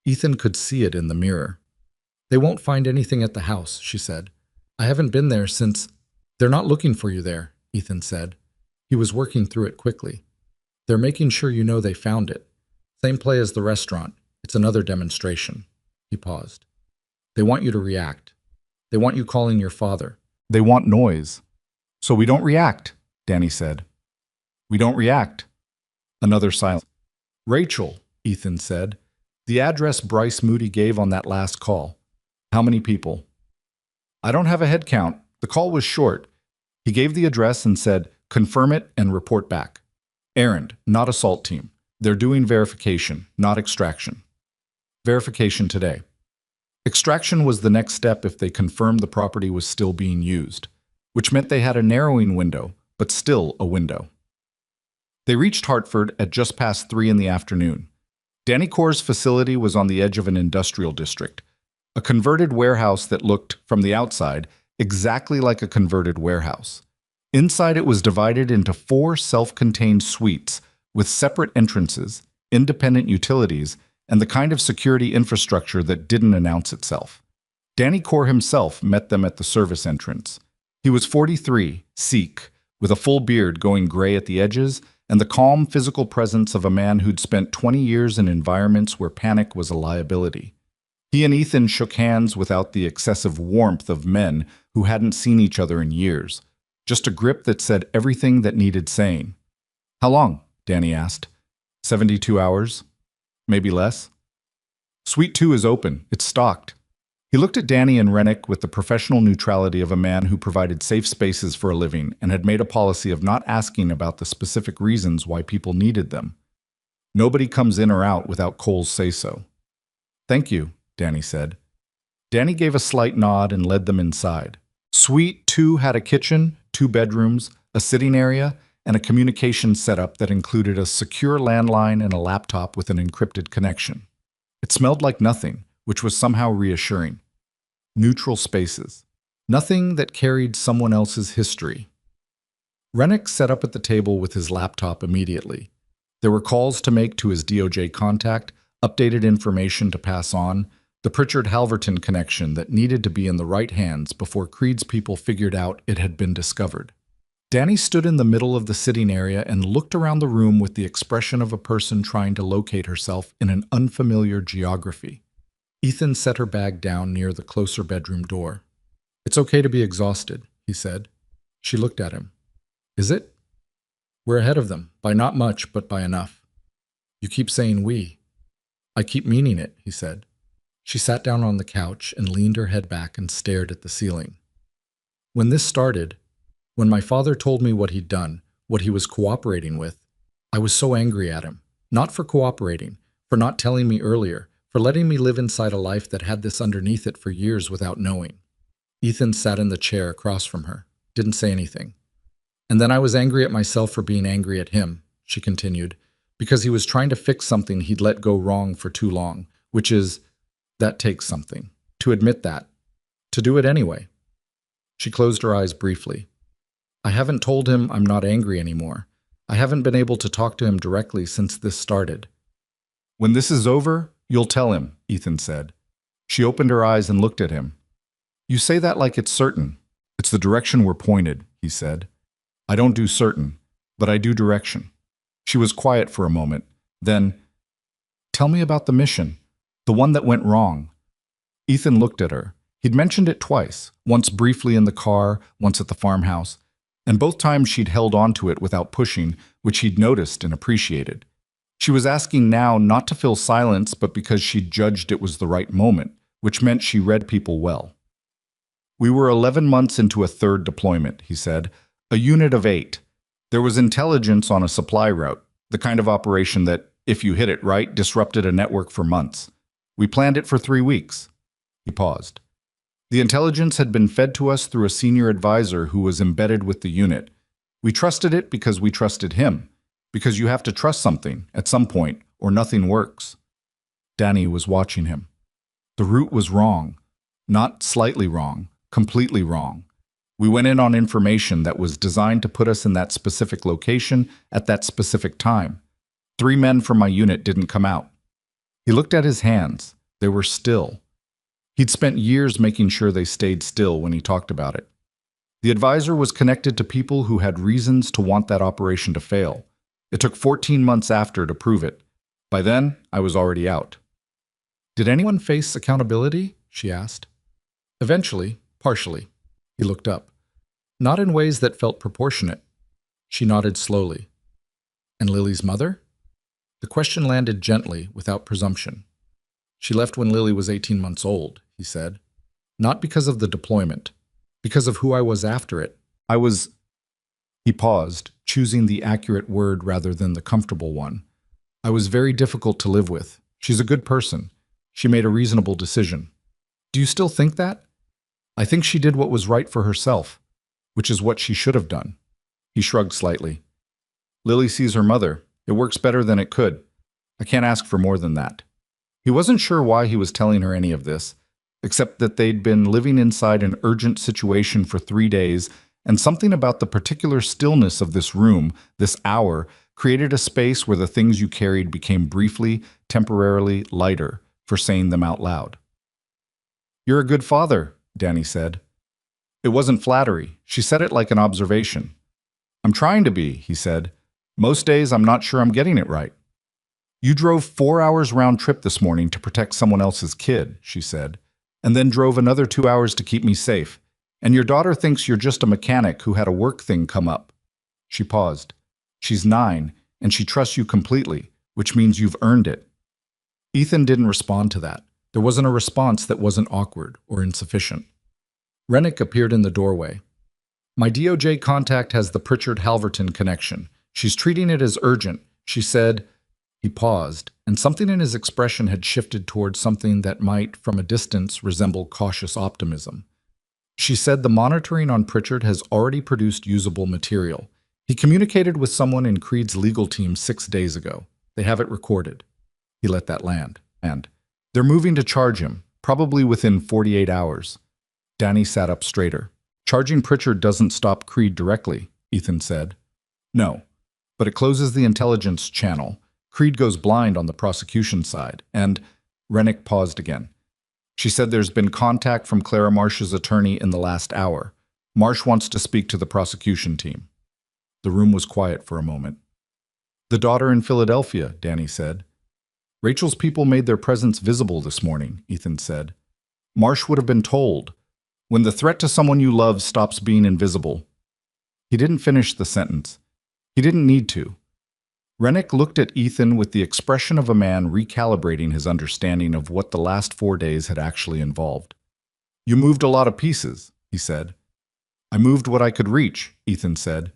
Ethan could see it in the mirror. They won't find anything at the house, she said. I haven't been there since... They're not looking for you there, Ethan said. He was working through it quickly. They're making sure you know they found it. Same play as the restaurant. It's another demonstration. He paused. They want you to react. They want you calling your father. They want noise. So we don't react, Danny said. We don't react. Another silence. Rachel, Ethan said. The address Bryce Moody gave on that last call. How many people? I don't have a head count. The call was short. He gave the address and said, confirm it and report back. Errand, not assault team. They're doing verification, not extraction. Verification today. Extraction was the next step if they confirmed the property was still being used, which meant they had a narrowing window, but still a window. They reached Hartford at just past 3 in the afternoon. Danny Corr's facility was on the edge of an industrial district, a converted warehouse that looked, from the outside, exactly like a converted warehouse. Inside it was divided into 4 self-contained suites with separate entrances, independent utilities, and the kind of security infrastructure that didn't announce itself. Danny Corr himself met them at the service entrance. He was 43, Sikh, with a full beard going gray at the edges, and the calm physical presence of a man who'd spent 20 years in environments where panic was a liability. He and Ethan shook hands without the excessive warmth of men who hadn't seen each other in years, just a grip that said everything that needed saying. How long? Danny asked. 72 hours? Maybe less? Suite 2 is open. It's stocked. He looked at Danny and Rennick with the professional neutrality of a man who provided safe spaces for a living and had made a policy of not asking about the specific reasons why people needed them. Nobody comes in or out without Cole's say-so. Thank you, Danny said. Danny gave a slight nod and led them inside. Suite 2 had a kitchen, 2 bedrooms, a sitting area, and a communication setup that included a secure landline and a laptop with an encrypted connection. It smelled like nothing, which was somehow reassuring. Neutral spaces. Nothing that carried someone else's history. Rennick sat up at the table with his laptop immediately. There were calls to make to his DOJ contact, updated information to pass on, The Pritchard-Halverton connection that needed to be in the right hands before Creed's people figured out it had been discovered. Danny stood in the middle of the sitting area and looked around the room with the expression of a person trying to locate herself in an unfamiliar geography. Ethan set her bag down near the closer bedroom door. "It's okay to be exhausted," he said. She looked at him. "Is it?" "We're ahead of them, by not much, but by enough." "You keep saying we." "I keep meaning it," he said. She sat down on the couch and leaned her head back and stared at the ceiling. "When this started, when my father told me what he'd done, what he was cooperating with, I was so angry at him. Not for cooperating, for not telling me earlier, for letting me live inside a life that had this underneath it for years without knowing." Ethan sat in the chair across from her, didn't say anything. "And then I was angry at myself for being angry at him," she continued, "because he was trying to fix something he'd let go wrong for too long, which is, that takes something. To admit that. To do it anyway." She closed her eyes briefly. "I haven't told him I'm not angry anymore. I haven't been able to talk to him directly since this started." "When this is over, you'll tell him," Ethan said. She opened her eyes and looked at him. "You say that like it's certain." "It's the direction we're pointed," he said. "I don't do certain, but I do direction." She was quiet for a moment. Then, "Tell me about the mission. The one that went wrong." Ethan looked at her. He'd mentioned it twice, once briefly in the car, once at the farmhouse, and both times she'd held on to it without pushing, which he'd noticed and appreciated. She was asking now not to fill silence, but because she'd judged it was the right moment, which meant she read people well. "We were 11 months into a third deployment," he said, "a unit of 8. There was intelligence on a supply route, the kind of operation that, if you hit it right, disrupted a network for months. We planned it for 3 weeks. He paused. "The intelligence had been fed to us through a senior advisor who was embedded with the unit. We trusted it because we trusted him, because you have to trust something at some point, or nothing works." Danny was watching him. The route was wrong. Not slightly wrong, completely wrong. We went in on information that was designed to put us in that specific location at that specific time. 3 men from my unit didn't come out. He looked at his hands. They were still. He'd spent years making sure they stayed still when he talked about it. The advisor was connected to people who had reasons to want that operation to fail. It took 14 months after to prove it. By then, I was already out. "Did anyone face accountability?" she asked. "Eventually, partially." He looked up. "Not in ways that felt proportionate." She nodded slowly. "And Lily's mother?" The question landed gently, without presumption. "She left when Lily was 18 months old," he said. "Not because of the deployment. Because of who I was after it. I was—" He paused, choosing the accurate word rather than the comfortable one. "I was very difficult to live with. She's a good person. She made a reasonable decision." "Do you still think that?" "I think she did what was right for herself, which is what she should have done." He shrugged slightly. "Lily sees her mother. It works better than it could. I can't ask for more than that." He wasn't sure why he was telling her any of this, except that they'd been living inside an urgent situation for 3 days, and something about the particular stillness of this room, this hour, created a space where the things you carried became briefly, temporarily lighter for saying them out loud. "You're a good father," Danny said. It wasn't flattery. She said it like an observation. "I'm trying to be," he said. "Most days I'm not sure I'm getting it right." "You drove 4 hours round trip this morning to protect someone else's kid," she said, "and then drove another 2 hours to keep me safe. And your daughter thinks you're just a mechanic who had a work thing come up." She paused. "She's 9, and she trusts you completely, which means you've earned it." Ethan didn't respond to that. There wasn't a response that wasn't awkward or insufficient. Rennick appeared in the doorway. "My DOJ contact has the Pritchard-Halverton connection. She's treating it as urgent," she said. He paused, and something in his expression had shifted towards something that might, from a distance, resemble cautious optimism. She said the monitoring on Pritchard has already produced usable material. He communicated with someone in Creed's legal team 6 days ago. They have it recorded. He let that land. And they're moving to charge him, probably within 48 hours. Danny sat up straighter. "Charging Pritchard doesn't stop Creed directly," Ethan said. "No, but it closes the intelligence channel. Creed goes blind on the prosecution side, and—" Rennick paused again. She said there's been contact from Clara Marsh's attorney in the last hour. Marsh wants to speak to the prosecution team. The room was quiet for a moment. The daughter in Philadelphia, Danny said. Rachel's people made their presence visible this morning, Ethan said. Marsh would have been told. When the threat to someone you love stops being invisible. He didn't finish the sentence. He didn't need to. Rennick looked at Ethan with the expression of a man recalibrating his understanding of what the last 4 days had actually involved. You moved a lot of pieces, he said. I moved what I could reach, Ethan said.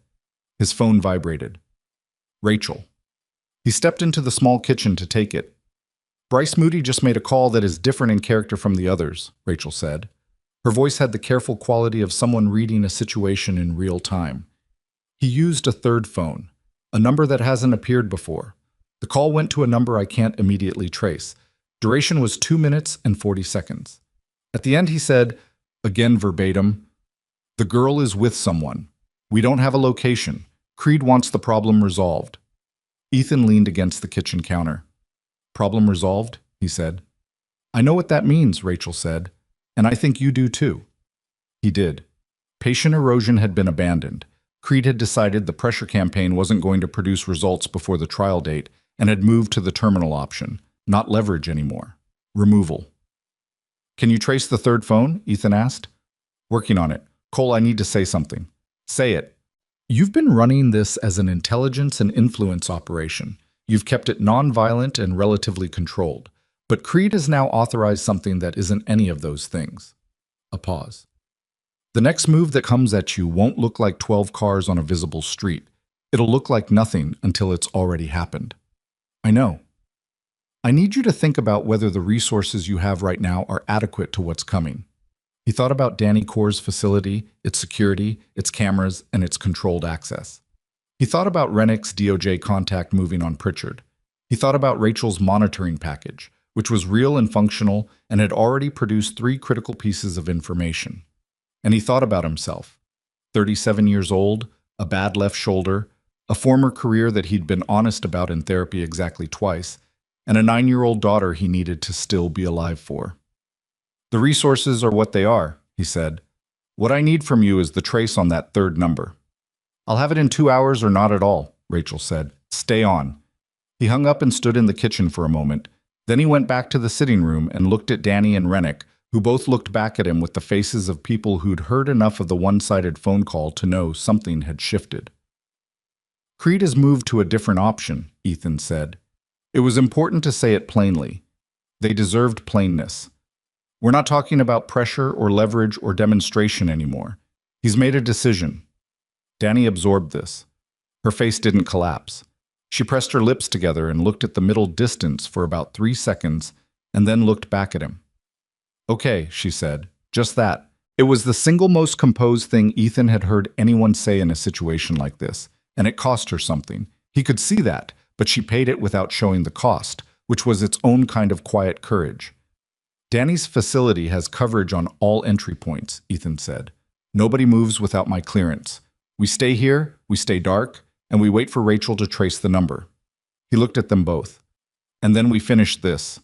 His phone vibrated. Rachel. He stepped into the small kitchen to take it. Bryce Moody just made a call that is different in character from the others, Rachel said. Her voice had the careful quality of someone reading a situation in real time. He used a third phone, a number that hasn't appeared before. The call went to a number I can't immediately trace. Duration was 2 minutes and 40 seconds. At the end he said, again verbatim, the girl is with someone. We don't have a location. Creed wants the problem resolved. Ethan leaned against the kitchen counter. Problem resolved, he said. I know what that means, Rachel said, and I think you do too. He did. Patient erosion had been abandoned. Creed had decided the pressure campaign wasn't going to produce results before the trial date and had moved to the terminal option, not leverage anymore. Removal. Can you trace the third phone? Ethan asked. Working on it. Cole, I need to say something. Say it. You've been running this as an intelligence and influence operation. You've kept it non-violent and relatively controlled. But Creed has now authorized something that isn't any of those things. A pause. The next move that comes at you won't look like 12 cars on a visible street. It'll look like nothing until it's already happened. I know. I need you to think about whether the resources you have right now are adequate to what's coming. He thought about Danny Core's facility, its security, its cameras, and its controlled access. He thought about Rennick's DOJ contact moving on Pritchard. He thought about Rachel's monitoring package, which was real and functional and had already produced 3 critical pieces of information. And he thought about himself. 37 years old, a bad left shoulder, a former career that he'd been honest about in therapy exactly twice, and a 9-year-old daughter he needed to still be alive for. The resources are what they are, he said. What I need from you is the trace on that third number. I'll have it in 2 hours or not at all, Rachel said. Stay on. He hung up and stood in the kitchen for a moment. Then he went back to the sitting room and looked at Danny and Rennick, who both looked back at him with the faces of people who'd heard enough of the one-sided phone call to know something had shifted. Creed has moved to a different option, Ethan said. It was important to say it plainly. They deserved plainness. We're not talking about pressure or leverage or demonstration anymore. He's made a decision. Danny absorbed this. Her face didn't collapse. She pressed her lips together and looked at the middle distance for about 3 seconds and then looked back at him. Okay, she said, just that. It was the single most composed thing Ethan had heard anyone say in a situation like this, and it cost her something. He could see that, but she paid it without showing the cost, which was its own kind of quiet courage. Danny's facility has coverage on all entry points, Ethan said. Nobody moves without my clearance. We stay here, we stay dark, and we wait for Rachel to trace the number. He looked at them both. And then we finished this.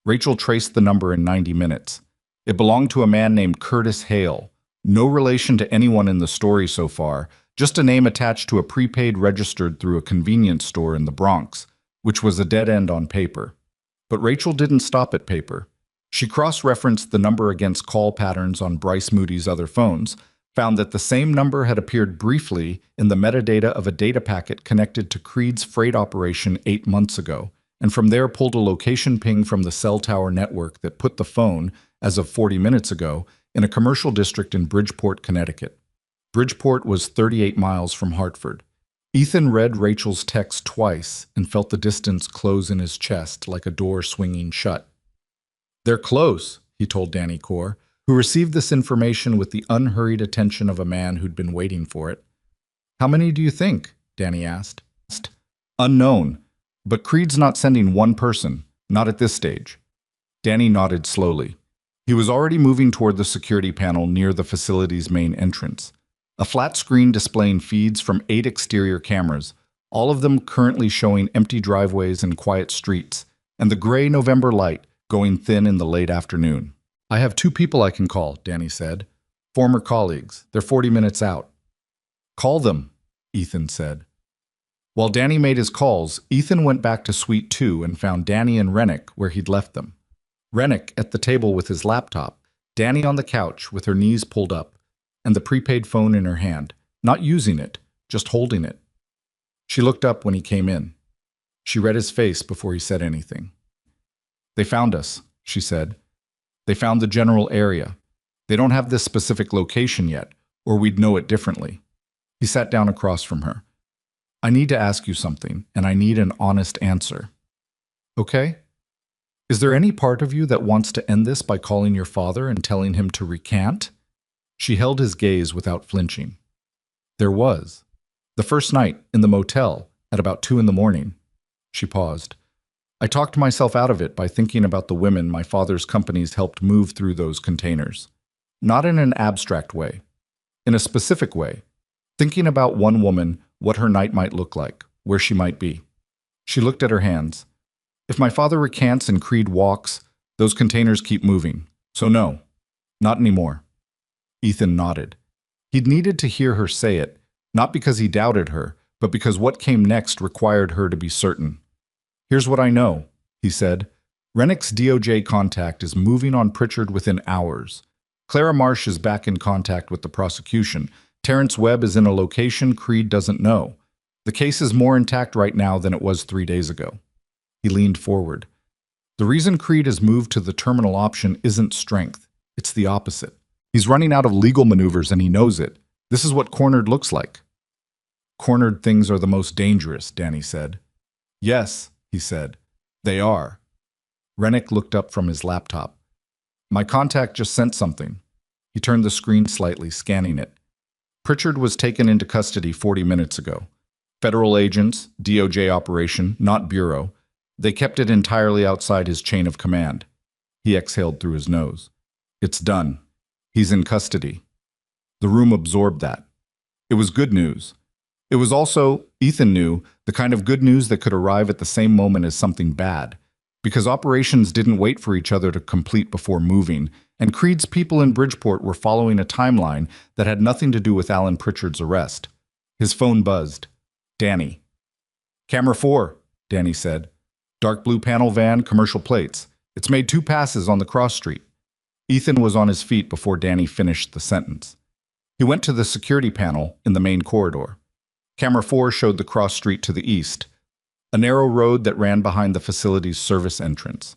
Rachel traced the number in 90 minutes. It belonged to a man named Curtis Hale. No relation to anyone in the story so far, just a name attached to a prepaid registered through a convenience store in the Bronx, which was a dead end on paper. But Rachel didn't stop at paper. She cross-referenced the number against call patterns on Bryce Moody's other phones, found that the same number had appeared briefly in the metadata of a data packet connected to Creed's freight operation 8 months ago, and from there pulled a location ping from the cell tower network that put the phone, as of 40 minutes ago, in a commercial district in Bridgeport, Connecticut. Bridgeport was 38 miles from Hartford. Ethan read Rachel's text twice and felt the distance close in his chest like a door swinging shut. They're close, he told Danny Core, who received this information with the unhurried attention of a man who'd been waiting for it. How many do you think? Danny asked. Unknown. But Creed's not sending one person, not at this stage. Danny nodded slowly. He was already moving toward the security panel near the facility's main entrance. A flat screen displaying feeds from 8 exterior cameras, all of them currently showing empty driveways and quiet streets, and the gray November light going thin in the late afternoon. I have 2 people I can call, Danny said. Former colleagues. They're 40 minutes out. Call them, Ethan said. While Danny made his calls, Ethan went back to Suite 2 and found Danny and Rennick where he'd left them. Rennick at the table with his laptop, Danny on the couch with her knees pulled up, and the prepaid phone in her hand, not using it, just holding it. She looked up when he came in. She read his face before he said anything. They found us, she said. They found the general area. They don't have this specific location yet, or we'd know it differently. He sat down across from her. I need to ask you something, and I need an honest answer. Okay? Is there any part of you that wants to end this by calling your father and telling him to recant? She held his gaze without flinching. There was. The first night, in the motel, at about 2 a.m. She paused. I talked myself out of it by thinking about the women my father's companies helped move through those containers. Not in an abstract way. In a specific way. Thinking about one woman, what her night might look like, where she might be. She looked at her hands. If my father recants and Creed walks, those containers keep moving. So no, not anymore. Ethan nodded. He'd needed to hear her say it, not because he doubted her, but because what came next required her to be certain. Here's what I know, he said. Rennick's DOJ contact is moving on Pritchard within hours. Clara Marsh is back in contact with the prosecution. Terrence Webb is in a location Creed doesn't know. The case is more intact right now than it was 3 days ago. He leaned forward. The reason Creed has moved to the terminal option isn't strength. It's the opposite. He's running out of legal maneuvers and he knows it. This is what cornered looks like. Cornered things are the most dangerous, Danny said. Yes, he said. They are. Rennick looked up from his laptop. My contact just sent something. He turned the screen slightly, scanning it. Pritchard was taken into custody 40 minutes ago. Federal agents, DOJ operation, not bureau. They kept it entirely outside his chain of command. He exhaled through his nose. It's done. He's in custody. The room absorbed that. It was good news. It was also, Ethan knew, the kind of good news that could arrive at the same moment as something bad, because operations didn't wait for each other to complete before moving, and Creed's people in Bridgeport were following a timeline that had nothing to do with Alan Pritchard's arrest. His phone buzzed. Danny. Camera 4, Danny said. Dark blue panel van, commercial plates. It's made 2 passes on the cross street. Ethan was on his feet before Danny finished the sentence. He went to the security panel in the main corridor. Camera 4 showed the cross street to the east, a narrow road that ran behind the facility's service entrance.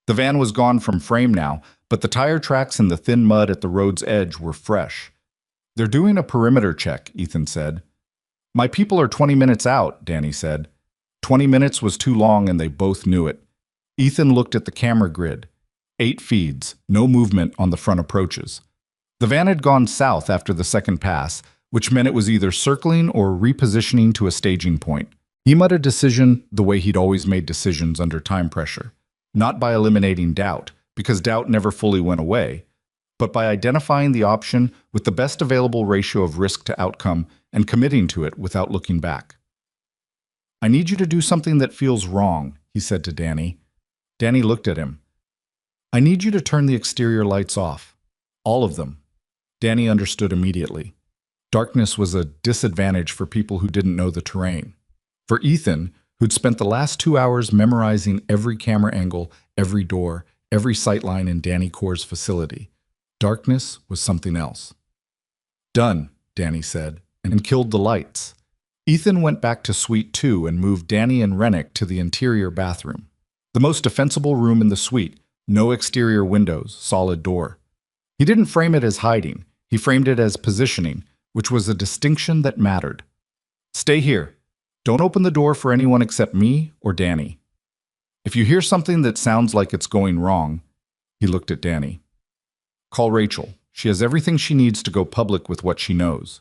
The van was gone from frame now, but the tire tracks in the thin mud at the road's edge were fresh. They're doing a perimeter check, Ethan said. My people are 20 minutes out, Danny said. 20 minutes was too long and they both knew it. Ethan looked at the camera grid. 8 feeds, no movement on the front approaches. The van had gone south after the second pass, which meant it was either circling or repositioning to a staging point. He made a decision the way he'd always made decisions under time pressure. Not by eliminating doubt, because doubt never fully went away, but by identifying the option with the best available ratio of risk to outcome and committing to it without looking back. I need you to do something that feels wrong, he said to Danny. Danny looked at him. I need you to turn the exterior lights off. All of them. Danny understood immediately. Darkness was a disadvantage for people who didn't know the terrain. For Ethan, who'd spent the last 2 hours memorizing every camera angle, every door, every sightline in Danny Core's facility, darkness was something else. Done, Danny said, and killed the lights. Ethan went back to Suite 2 and moved Danny and Rennick to the interior bathroom. The most defensible room in the suite, no exterior windows, solid door. He didn't frame it as hiding, he framed it as positioning, which was a distinction that mattered. Stay here. Don't open the door for anyone except me or Danny. If you hear something that sounds like it's going wrong, he looked at Danny. Call Rachel. She has everything she needs to go public with what she knows.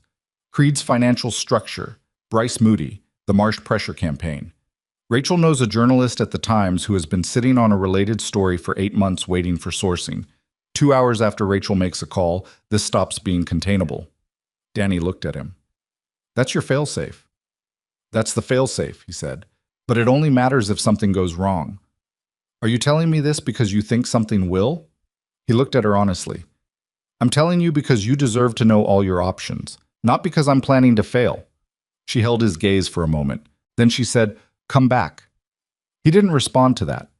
Creed's financial structure, Bryce Moody, the Marsh pressure campaign. Rachel knows a journalist at the Times who has been sitting on a related story for 8 months waiting for sourcing. 2 hours after Rachel makes a call, this stops being containable. Danny looked at him. That's your failsafe. That's the failsafe, he said. But it only matters if something goes wrong. Are you telling me this because you think something will? He looked at her honestly. I'm telling you because you deserve to know all your options, not because I'm planning to fail. She held his gaze for a moment. Then she said, "Come back." He didn't respond to that,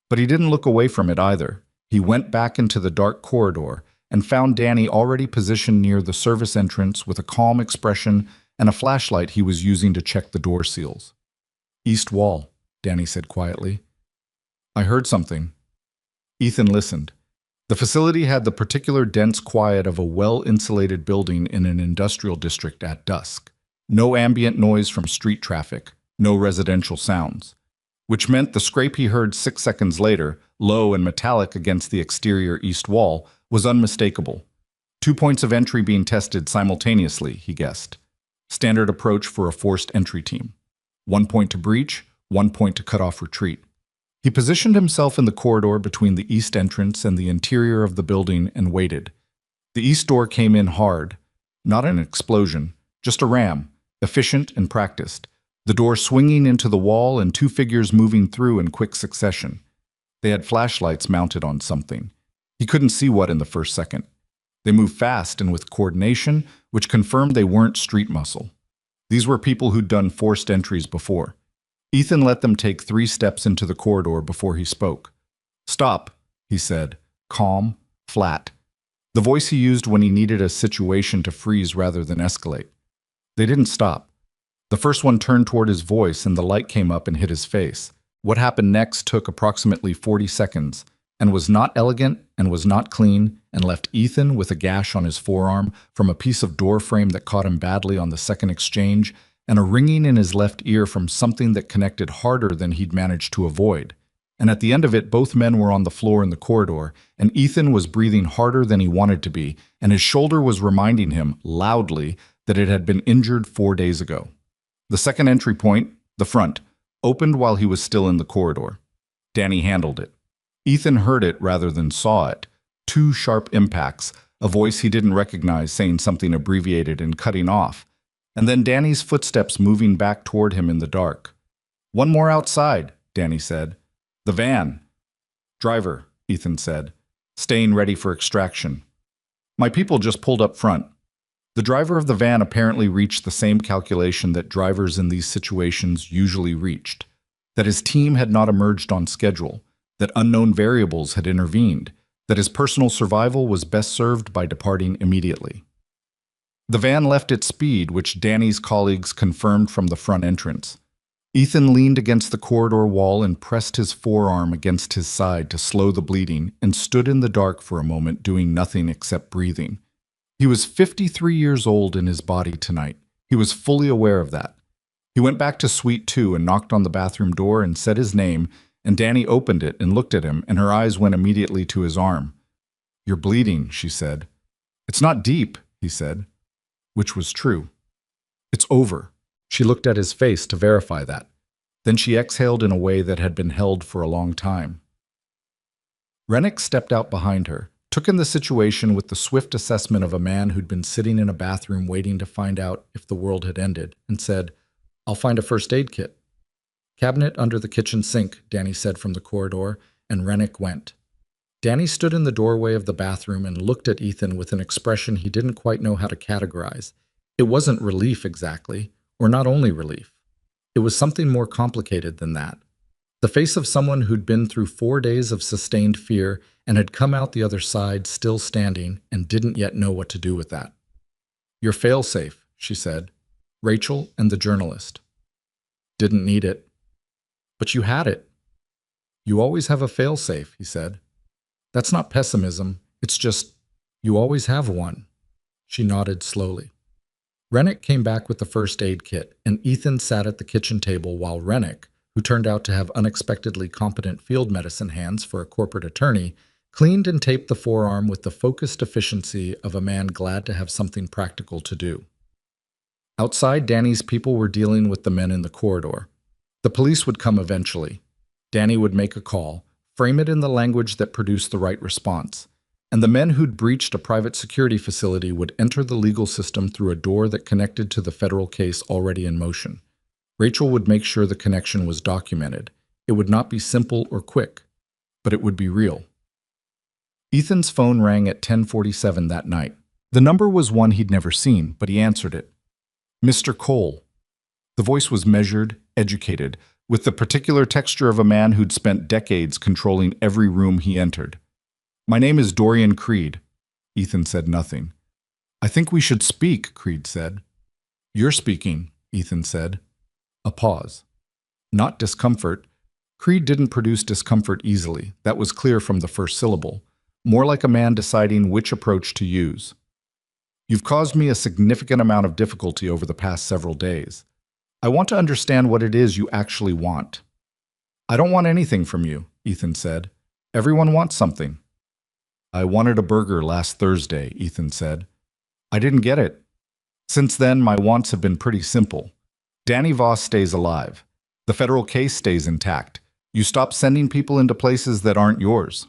but he didn't look away from it either. He went back into the dark corridor and found Danny already positioned near the service entrance with a calm expression and a flashlight he was using to check the door seals. "East wall," Danny said quietly. "I heard something." Ethan listened. The facility had the particular dense quiet of a well-insulated building in an industrial district at dusk. No ambient noise from street traffic, no residential sounds. Which meant the scrape he heard 6 seconds later, low and metallic against the exterior east wall, was unmistakable. 2 points of entry being tested simultaneously, he guessed. Standard approach for a forced entry team. 1 point to breach, 1 point to cut off retreat. He positioned himself in the corridor between the east entrance and the interior of the building and waited. The east door came in hard, not an explosion, just a ram, efficient and practiced, the door swinging into the wall and 2 figures moving through in quick succession. They had flashlights mounted on something. He couldn't see what in the first second. They moved fast and with coordination, which confirmed they weren't street muscle. These were people who'd done forced entries before. Ethan let them take 3 steps into the corridor before he spoke. "Stop," he said, calm, flat. The voice he used when he needed a situation to freeze rather than escalate. They didn't stop. The first one turned toward his voice and the light came up and hit his face. What happened next took approximately 40 seconds and was not elegant and was not clean and left Ethan with a gash on his forearm from a piece of door frame that caught him badly on the second exchange and a ringing in his left ear from something that connected harder than he'd managed to avoid. And at the end of it, both men were on the floor in the corridor, and Ethan was breathing harder than he wanted to be, and his shoulder was reminding him, loudly, that it had been injured 4 days ago. The second entry point, the front, opened while he was still in the corridor. Danny handled it. Ethan heard it rather than saw it. 2 sharp impacts, a voice he didn't recognize saying something abbreviated and cutting off, and then Danny's footsteps moving back toward him in the dark. "One more outside," Danny said. "The van." "Driver," Ethan said, staying ready for extraction. "My people just pulled up front." The driver of the van apparently reached the same calculation that drivers in these situations usually reached, that his team had not emerged on schedule, that unknown variables had intervened, that his personal survival was best served by departing immediately. The van left its speed, which Danny's colleagues confirmed from the front entrance. Ethan leaned against the corridor wall and pressed his forearm against his side to slow the bleeding and stood in the dark for a moment doing nothing except breathing. He was 53 years old in his body tonight. He was fully aware of that. He went back to Suite 2 and knocked on the bathroom door and said his name, and Danny opened it and looked at him, and her eyes went immediately to his arm. "You're bleeding," she said. "It's not deep," he said, which was true. "It's over." She looked at his face to verify that. Then she exhaled in a way that had been held for a long time. Rennick stepped out behind her, took in the situation with the swift assessment of a man who'd been sitting in a bathroom waiting to find out if the world had ended, and said, "I'll find a first aid kit." "Cabinet under the kitchen sink," Danny said from the corridor, and Rennick went. Danny stood in the doorway of the bathroom and looked at Ethan with an expression he didn't quite know how to categorize. It wasn't relief exactly, or not only relief. It was something more complicated than that. The face of someone who'd been through 4 days of sustained fear and had come out the other side still standing and didn't yet know what to do with that. "You're fail-safe," she said. "Rachel and the journalist." "Didn't need it." "But you had it." "You always have a fail-safe," he said. "That's not pessimism. It's just, you always have one." She nodded slowly. Rennick came back with the first aid kit, and Ethan sat at the kitchen table while Rennick, who turned out to have unexpectedly competent field medicine hands for a corporate attorney, cleaned and taped the forearm with the focused efficiency of a man glad to have something practical to do. Outside, Danny's people were dealing with the men in the corridor. The police would come eventually. Danny would make a call, frame it in the language that produced the right response, and the men who'd breached a private security facility would enter the legal system through a door that connected to the federal case already in motion. Rachel would make sure the connection was documented. It would not be simple or quick, but it would be real. Ethan's phone rang at 10:47 that night. The number was one he'd never seen, but he answered it. Mr. Cole. The voice was measured, educated, with the particular texture of a man who'd spent decades controlling every room he entered. My name is Dorian Creed. Ethan said nothing. I think we should speak, Creed said. You're speaking, Ethan said. A pause. Not discomfort. Creed didn't produce discomfort easily. That was clear from the first syllable. More like a man deciding which approach to use. You've caused me a significant amount of difficulty over the past several days. I want to understand what it is you actually want. I don't want anything from you, Ethan said. Everyone wants something. I wanted a burger last Thursday, Ethan said. I didn't get it. Since then, my wants have been pretty simple. Danny Voss stays alive. The federal case stays intact. You stop sending people into places that aren't yours.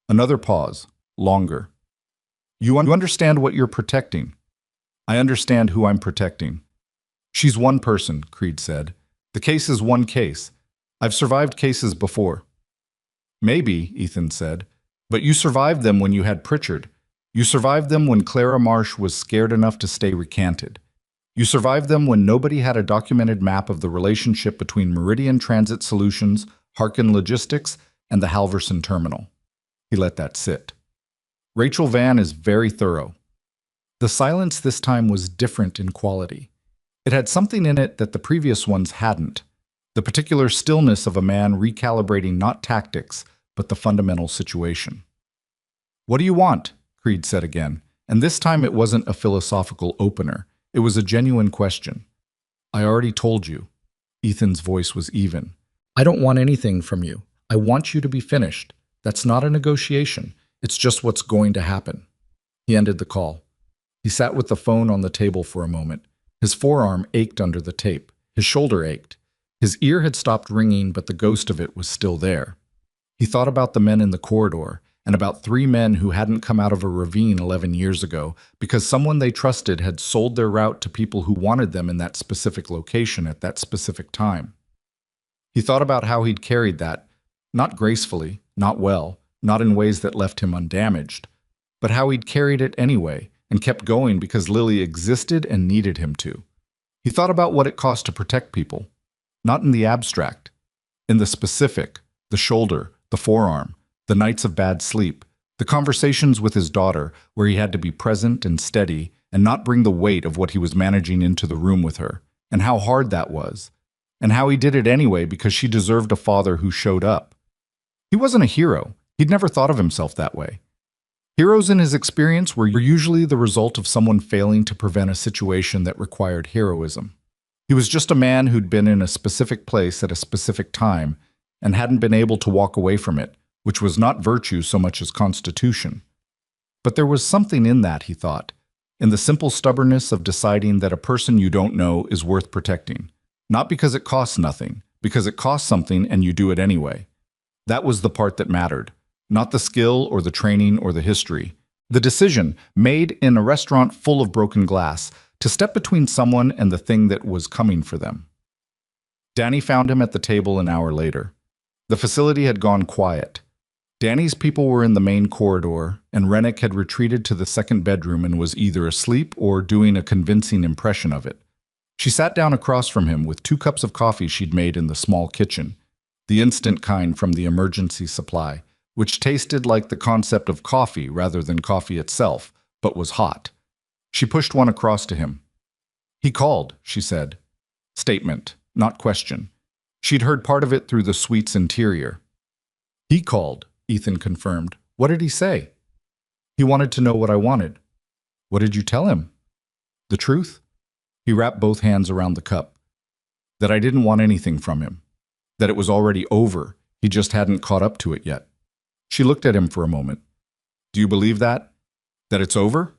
Another pause, longer. You understand what you're protecting. I understand who I'm protecting. She's one person, Creed said. The case is one case. I've survived cases before. Maybe, Ethan said, but you survived them when you had Pritchard. You survived them when Clara Marsh was scared enough to stay recanted. You survived them when nobody had a documented map of the relationship between Meridian Transit Solutions, Harkin Logistics, and the Halverson Terminal. He let that sit. Rachel Vann is very thorough. The silence this time was different in quality. It had something in it that the previous ones hadn't. The particular stillness of a man recalibrating not tactics, but the fundamental situation. What do you want? Creed said again, and this time it wasn't a philosophical opener. It was a genuine question. I already told you. Ethan's voice was even. I don't want anything from you. I want you to be finished. That's not a negotiation. It's just what's going to happen. He ended the call. He sat with the phone on the table for a moment. His forearm ached under the tape. His shoulder ached. His ear had stopped ringing, but the ghost of it was still there. He thought about the men in the corridor, and about 3 men who hadn't come out of a ravine 11 years ago because someone they trusted had sold their route to people who wanted them in that specific location at that specific time. He thought about how he'd carried that, not gracefully, not well, not in ways that left him undamaged, but how he'd carried it anyway and kept going because Lily existed and needed him to. He thought about what it cost to protect people, not in the abstract, in the specific, the shoulder, the forearm, the nights of bad sleep, the conversations with his daughter where he had to be present and steady and not bring the weight of what he was managing into the room with her, and how hard that was, and how he did it anyway because she deserved a father who showed up. He wasn't a hero. He'd never thought of himself that way. Heroes in his experience were usually the result of someone failing to prevent a situation that required heroism. He was just a man who'd been in a specific place at a specific time and hadn't been able to walk away from it, which was not virtue so much as constitution. But there was something in that, he thought, in the simple stubbornness of deciding that a person you don't know is worth protecting, not because it costs nothing, because it costs something and you do it anyway. That was the part that mattered. Not the skill or the training or the history. The decision, made in a restaurant full of broken glass, to step between someone and the thing that was coming for them. Danny found him at the table an hour later. The facility had gone quiet. Danny's people were in the main corridor, and Rennick had retreated to the second bedroom and was either asleep or doing a convincing impression of it. She sat down across from him with 2 cups of coffee she'd made in the small kitchen, the instant kind from the emergency supply, which tasted like the concept of coffee rather than coffee itself, but was hot. She pushed one across to him. He called, she said. Statement, not question. She'd heard part of it through the suite's interior. He called, Ethan confirmed. What did he say? He wanted to know what I wanted. What did you tell him? The truth? He wrapped both hands around the cup. That I didn't want anything from him. That it was already over. He just hadn't caught up to it yet. She looked at him for a moment. Do you believe that? That it's over?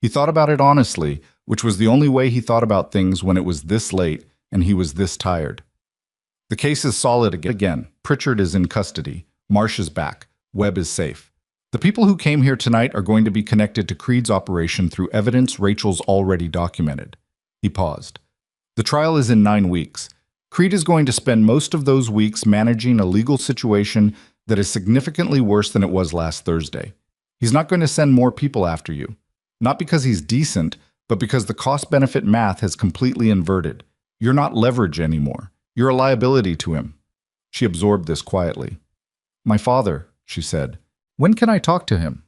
He thought about it honestly, which was the only way he thought about things when it was this late and he was this tired. The case is solid again. Pritchard is in custody. Marsh is back. Webb is safe. The people who came here tonight are going to be connected to Creed's operation through evidence Rachel's already documented. He paused. The trial is in 9 weeks. Creed is going to spend most of those weeks managing a legal situation that is significantly worse than it was last Thursday. He's not going to send more people after you. Not because he's decent, but because the cost-benefit math has completely inverted. You're not leverage anymore. You're a liability to him. She absorbed this quietly. My father, she said. When can I talk to him?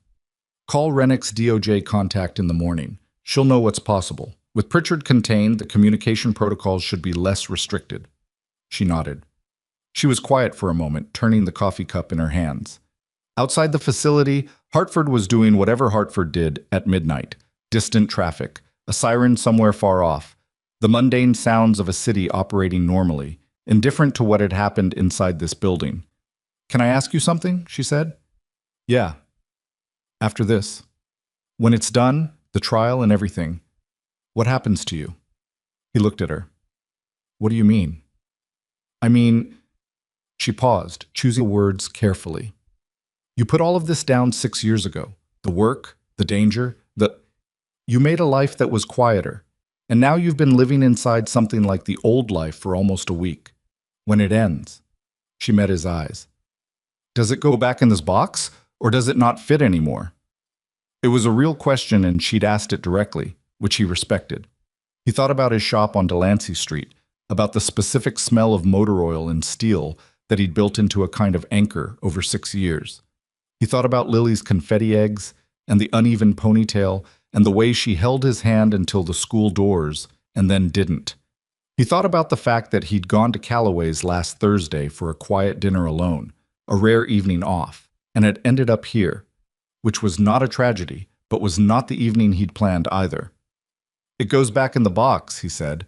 Call Rennick's DOJ contact in the morning. She'll know what's possible. With Pritchard contained, the communication protocols should be less restricted. She nodded. She was quiet for a moment, turning the coffee cup in her hands. Outside the facility, Hartford was doing whatever Hartford did at midnight. Distant traffic, a siren somewhere far off, the mundane sounds of a city operating normally, indifferent to what had happened inside this building. Can I ask you something? She said. Yeah. After this. When it's done, the trial and everything, what happens to you? He looked at her. What do you mean? I mean, she paused, choosing words carefully. You put all of this down 6 years ago. The work, the danger, You made a life that was quieter, and now you've been living inside something like the old life for almost a week. When it ends, she met his eyes. Does it go back in this box, or does it not fit anymore? It was a real question, and she'd asked it directly, which he respected. He thought about his shop on Delancey Street, about the specific smell of motor oil and steel that he'd built into a kind of anchor over 6 years. He thought about Lily's confetti eggs and the uneven ponytail and the way she held his hand until the school doors and then didn't. He thought about the fact that he'd gone to Calloway's last Thursday for a quiet dinner alone, a rare evening off, and had ended up here, which was not a tragedy, but was not the evening he'd planned either. It goes back in the box, he said,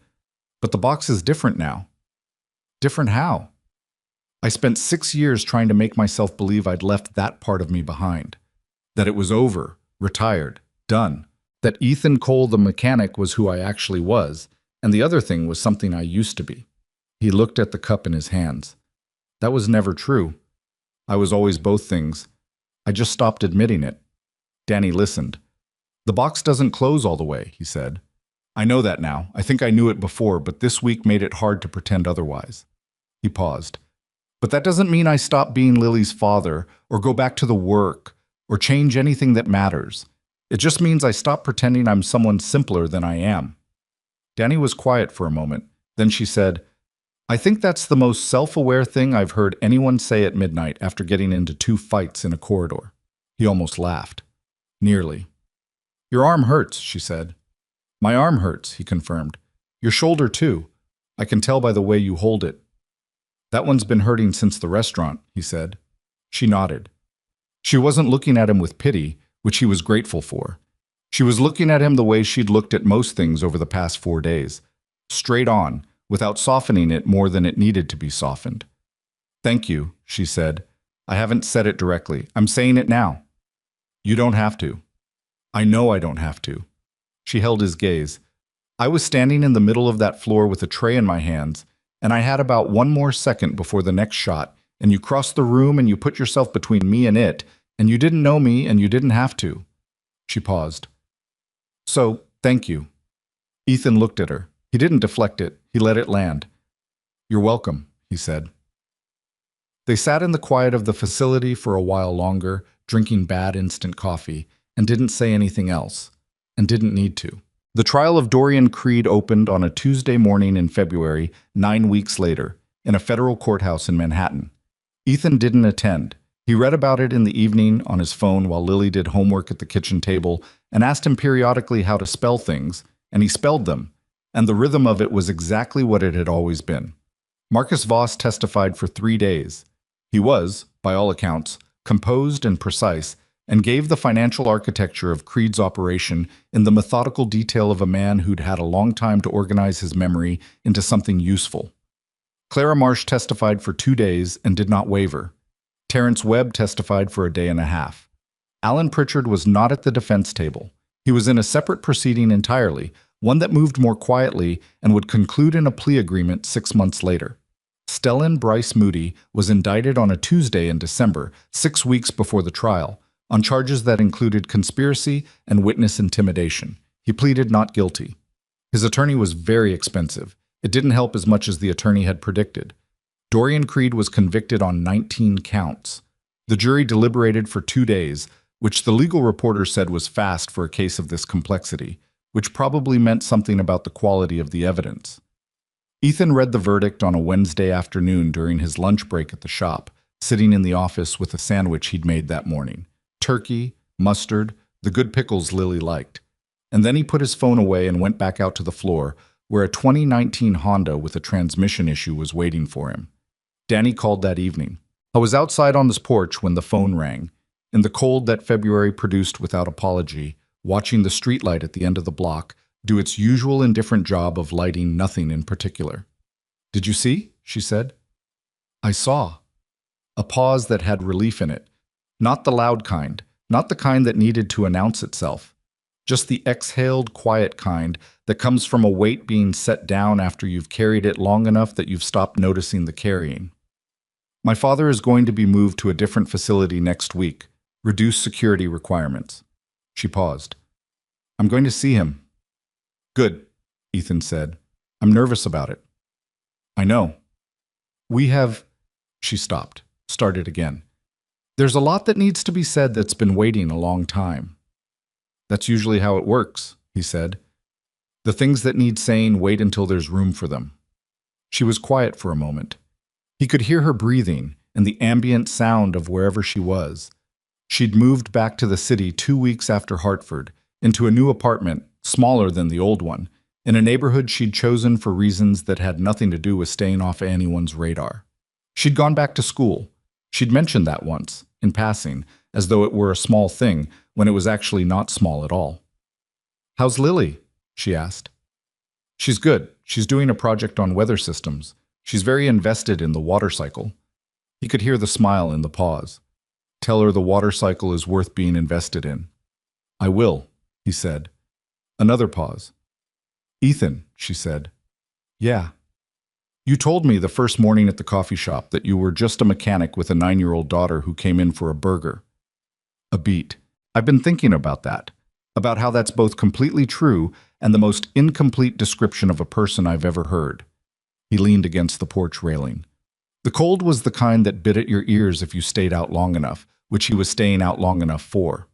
but the box is different now. Different how? I spent 6 years trying to make myself believe I'd left that part of me behind, that it was over, retired, done, that Ethan Cole the mechanic was who I actually was, and the other thing was something I used to be. He looked at the cup in his hands. That was never true. I was always both things. I just stopped admitting it. Danny listened. The box doesn't close all the way, he said. I know that now. I think I knew it before, but this week made it hard to pretend otherwise. He paused. But that doesn't mean I stop being Lily's father, or go back to the work, or change anything that matters. It just means I stop pretending I'm someone simpler than I am. Danny was quiet for a moment. Then she said, I think that's the most self-aware thing I've heard anyone say at midnight after getting into 2 fights in a corridor. He almost laughed. Nearly. Your arm hurts, she said. My arm hurts, he confirmed. Your shoulder too. I can tell by the way you hold it. That one's been hurting since the restaurant, he said. She nodded. She wasn't looking at him with pity, which he was grateful for. She was looking at him the way she'd looked at most things over the past 4 days, straight on, without softening it more than it needed to be softened. Thank you, she said. I haven't said it directly. I'm saying it now. You don't have to. I know I don't have to. She held his gaze. I was standing in the middle of that floor with a tray in my hands, and I had about 1 more second before the next shot, and you crossed the room and you put yourself between me and it, and you didn't know me and you didn't have to. She paused. So, thank you. Ethan looked at her. He didn't deflect it. He let it land. You're welcome, he said. They sat in the quiet of the facility for a while longer, drinking bad instant coffee, and didn't say anything else, and didn't need to. The trial of Dorian Creed opened on a Tuesday morning in February, 9 weeks later, in a federal courthouse in Manhattan. Ethan didn't attend. He read about it in the evening on his phone while Lily did homework at the kitchen table and asked him periodically how to spell things, and he spelled them, and the rhythm of it was exactly what it had always been. Marcus Voss testified for 3 days. He was, by all accounts, composed and precise, and gave the financial architecture of Creed's operation in the methodical detail of a man who'd had a long time to organize his memory into something useful. Clara Marsh testified for 2 days and did not waver. Terrence Webb testified for a day and a half. Alan Pritchard was not at the defense table. He was in a separate proceeding entirely, one that moved more quietly and would conclude in a plea agreement 6 months later. Stellan Bryce Moody was indicted on a Tuesday in December, 6 weeks before the trial, on charges that included conspiracy and witness intimidation. He pleaded not guilty. His attorney was very expensive. It didn't help as much as the attorney had predicted. Dorian Creed was convicted on 19 counts. The jury deliberated for 2 days, which the legal reporter said was fast for a case of this complexity, which probably meant something about the quality of the evidence. Ethan read the verdict on a Wednesday afternoon during his lunch break at the shop, sitting in the office with a sandwich he'd made that morning. Turkey, mustard, the good pickles Lily liked. And then he put his phone away and went back out to the floor, where a 2019 Honda with a transmission issue was waiting for him. Danny called that evening. I was outside on his porch when the phone rang, in the cold that February produced without apology, watching the streetlight at the end of the block do its usual indifferent job of lighting nothing in particular. "Did you see?" she said. "I saw." A pause that had relief in it. Not the loud kind, not the kind that needed to announce itself. Just the exhaled, quiet kind that comes from a weight being set down after you've carried it long enough that you've stopped noticing the carrying. "My father is going to be moved to a different facility next week. Reduced security requirements." She paused. "I'm going to see him." "Good," Ethan said. "I'm nervous about it." "I know." "We have—" She stopped, started again. "There's a lot that needs to be said that's been waiting a long time." "That's usually how it works," he said. "The things that need saying wait until there's room for them." She was quiet for a moment. He could hear her breathing and the ambient sound of wherever she was. She'd moved back to the city 2 weeks after Hartford, into a new apartment, smaller than the old one, in a neighborhood she'd chosen for reasons that had nothing to do with staying off anyone's radar. She'd gone back to school. She'd mentioned that once, in passing, as though it were a small thing, when it was actually not small at all. "How's Lily?" she asked. "She's good. She's doing a project on weather systems. She's very invested in the water cycle." He could hear the smile in the pause. "Tell her the water cycle is worth being invested in." "I will," he said. Another pause. "Ethan," she said. "Yeah." "You told me the first morning at the coffee shop that you were just a mechanic with a 9-year-old daughter who came in for a burger." A beat. "I've been thinking about that, about how that's both completely true and the most incomplete description of a person I've ever heard." He leaned against the porch railing. The cold was the kind that bit at your ears if you stayed out long enough, which he was staying out long enough for.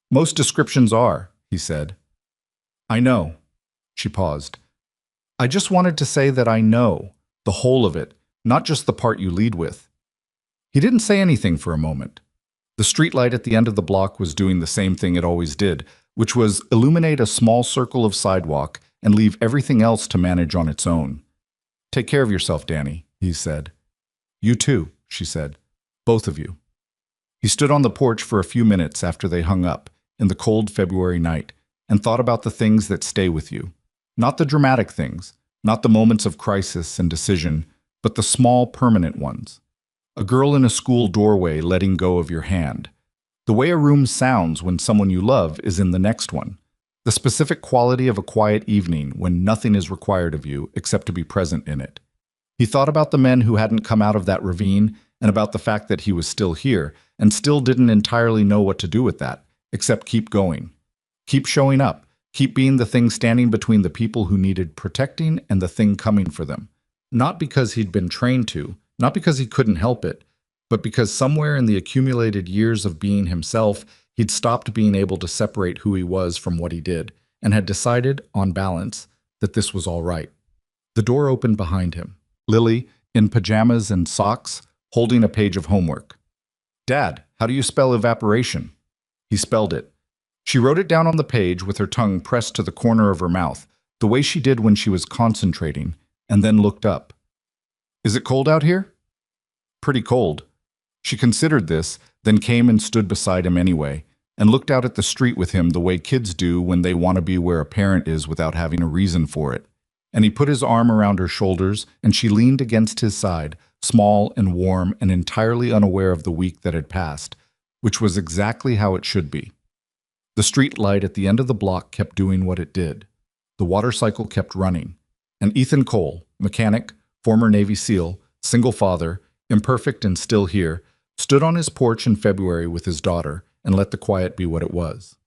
"Most descriptions are," he said. "I know." She paused. "I just wanted to say that I know, the whole of it, not just the part you lead with." He didn't say anything for a moment. The streetlight at the end of the block was doing the same thing it always did, which was illuminate a small circle of sidewalk and leave everything else to manage on its own. "Take care of yourself, Danny," he said. "You too," she said. "Both of you." He stood on the porch for a few minutes after they hung up, in the cold February night, and thought about the things that stay with you. Not the dramatic things, not the moments of crisis and decision, but the small, permanent ones. A girl in a school doorway letting go of your hand. The way a room sounds when someone you love is in the next one. The specific quality of a quiet evening when nothing is required of you except to be present in it. He thought about the men who hadn't come out of that ravine and about the fact that he was still here and still didn't entirely know what to do with that, except keep going. Keep showing up. Keep being the thing standing between the people who needed protecting and the thing coming for them. Not because he'd been trained to, not because he couldn't help it, but because somewhere in the accumulated years of being himself, he'd stopped being able to separate who he was from what he did, and had decided, on balance, that this was all right. The door opened behind him. Lily, in pajamas and socks, holding a page of homework. "Dad, how do you spell evaporation?" He spelled it. She wrote it down on the page with her tongue pressed to the corner of her mouth, the way she did when she was concentrating, and then looked up. "Is it cold out here?" "Pretty cold." She considered this, then came and stood beside him anyway, and looked out at the street with him the way kids do when they want to be where a parent is without having a reason for it. And he put his arm around her shoulders, and she leaned against his side, small and warm and entirely unaware of the week that had passed, which was exactly how it should be. The street light at the end of the block kept doing what it did. The water cycle kept running. And Ethan Cole, mechanic, former Navy SEAL, single father, imperfect and still here, stood on his porch in February with his daughter and let the quiet be what it was.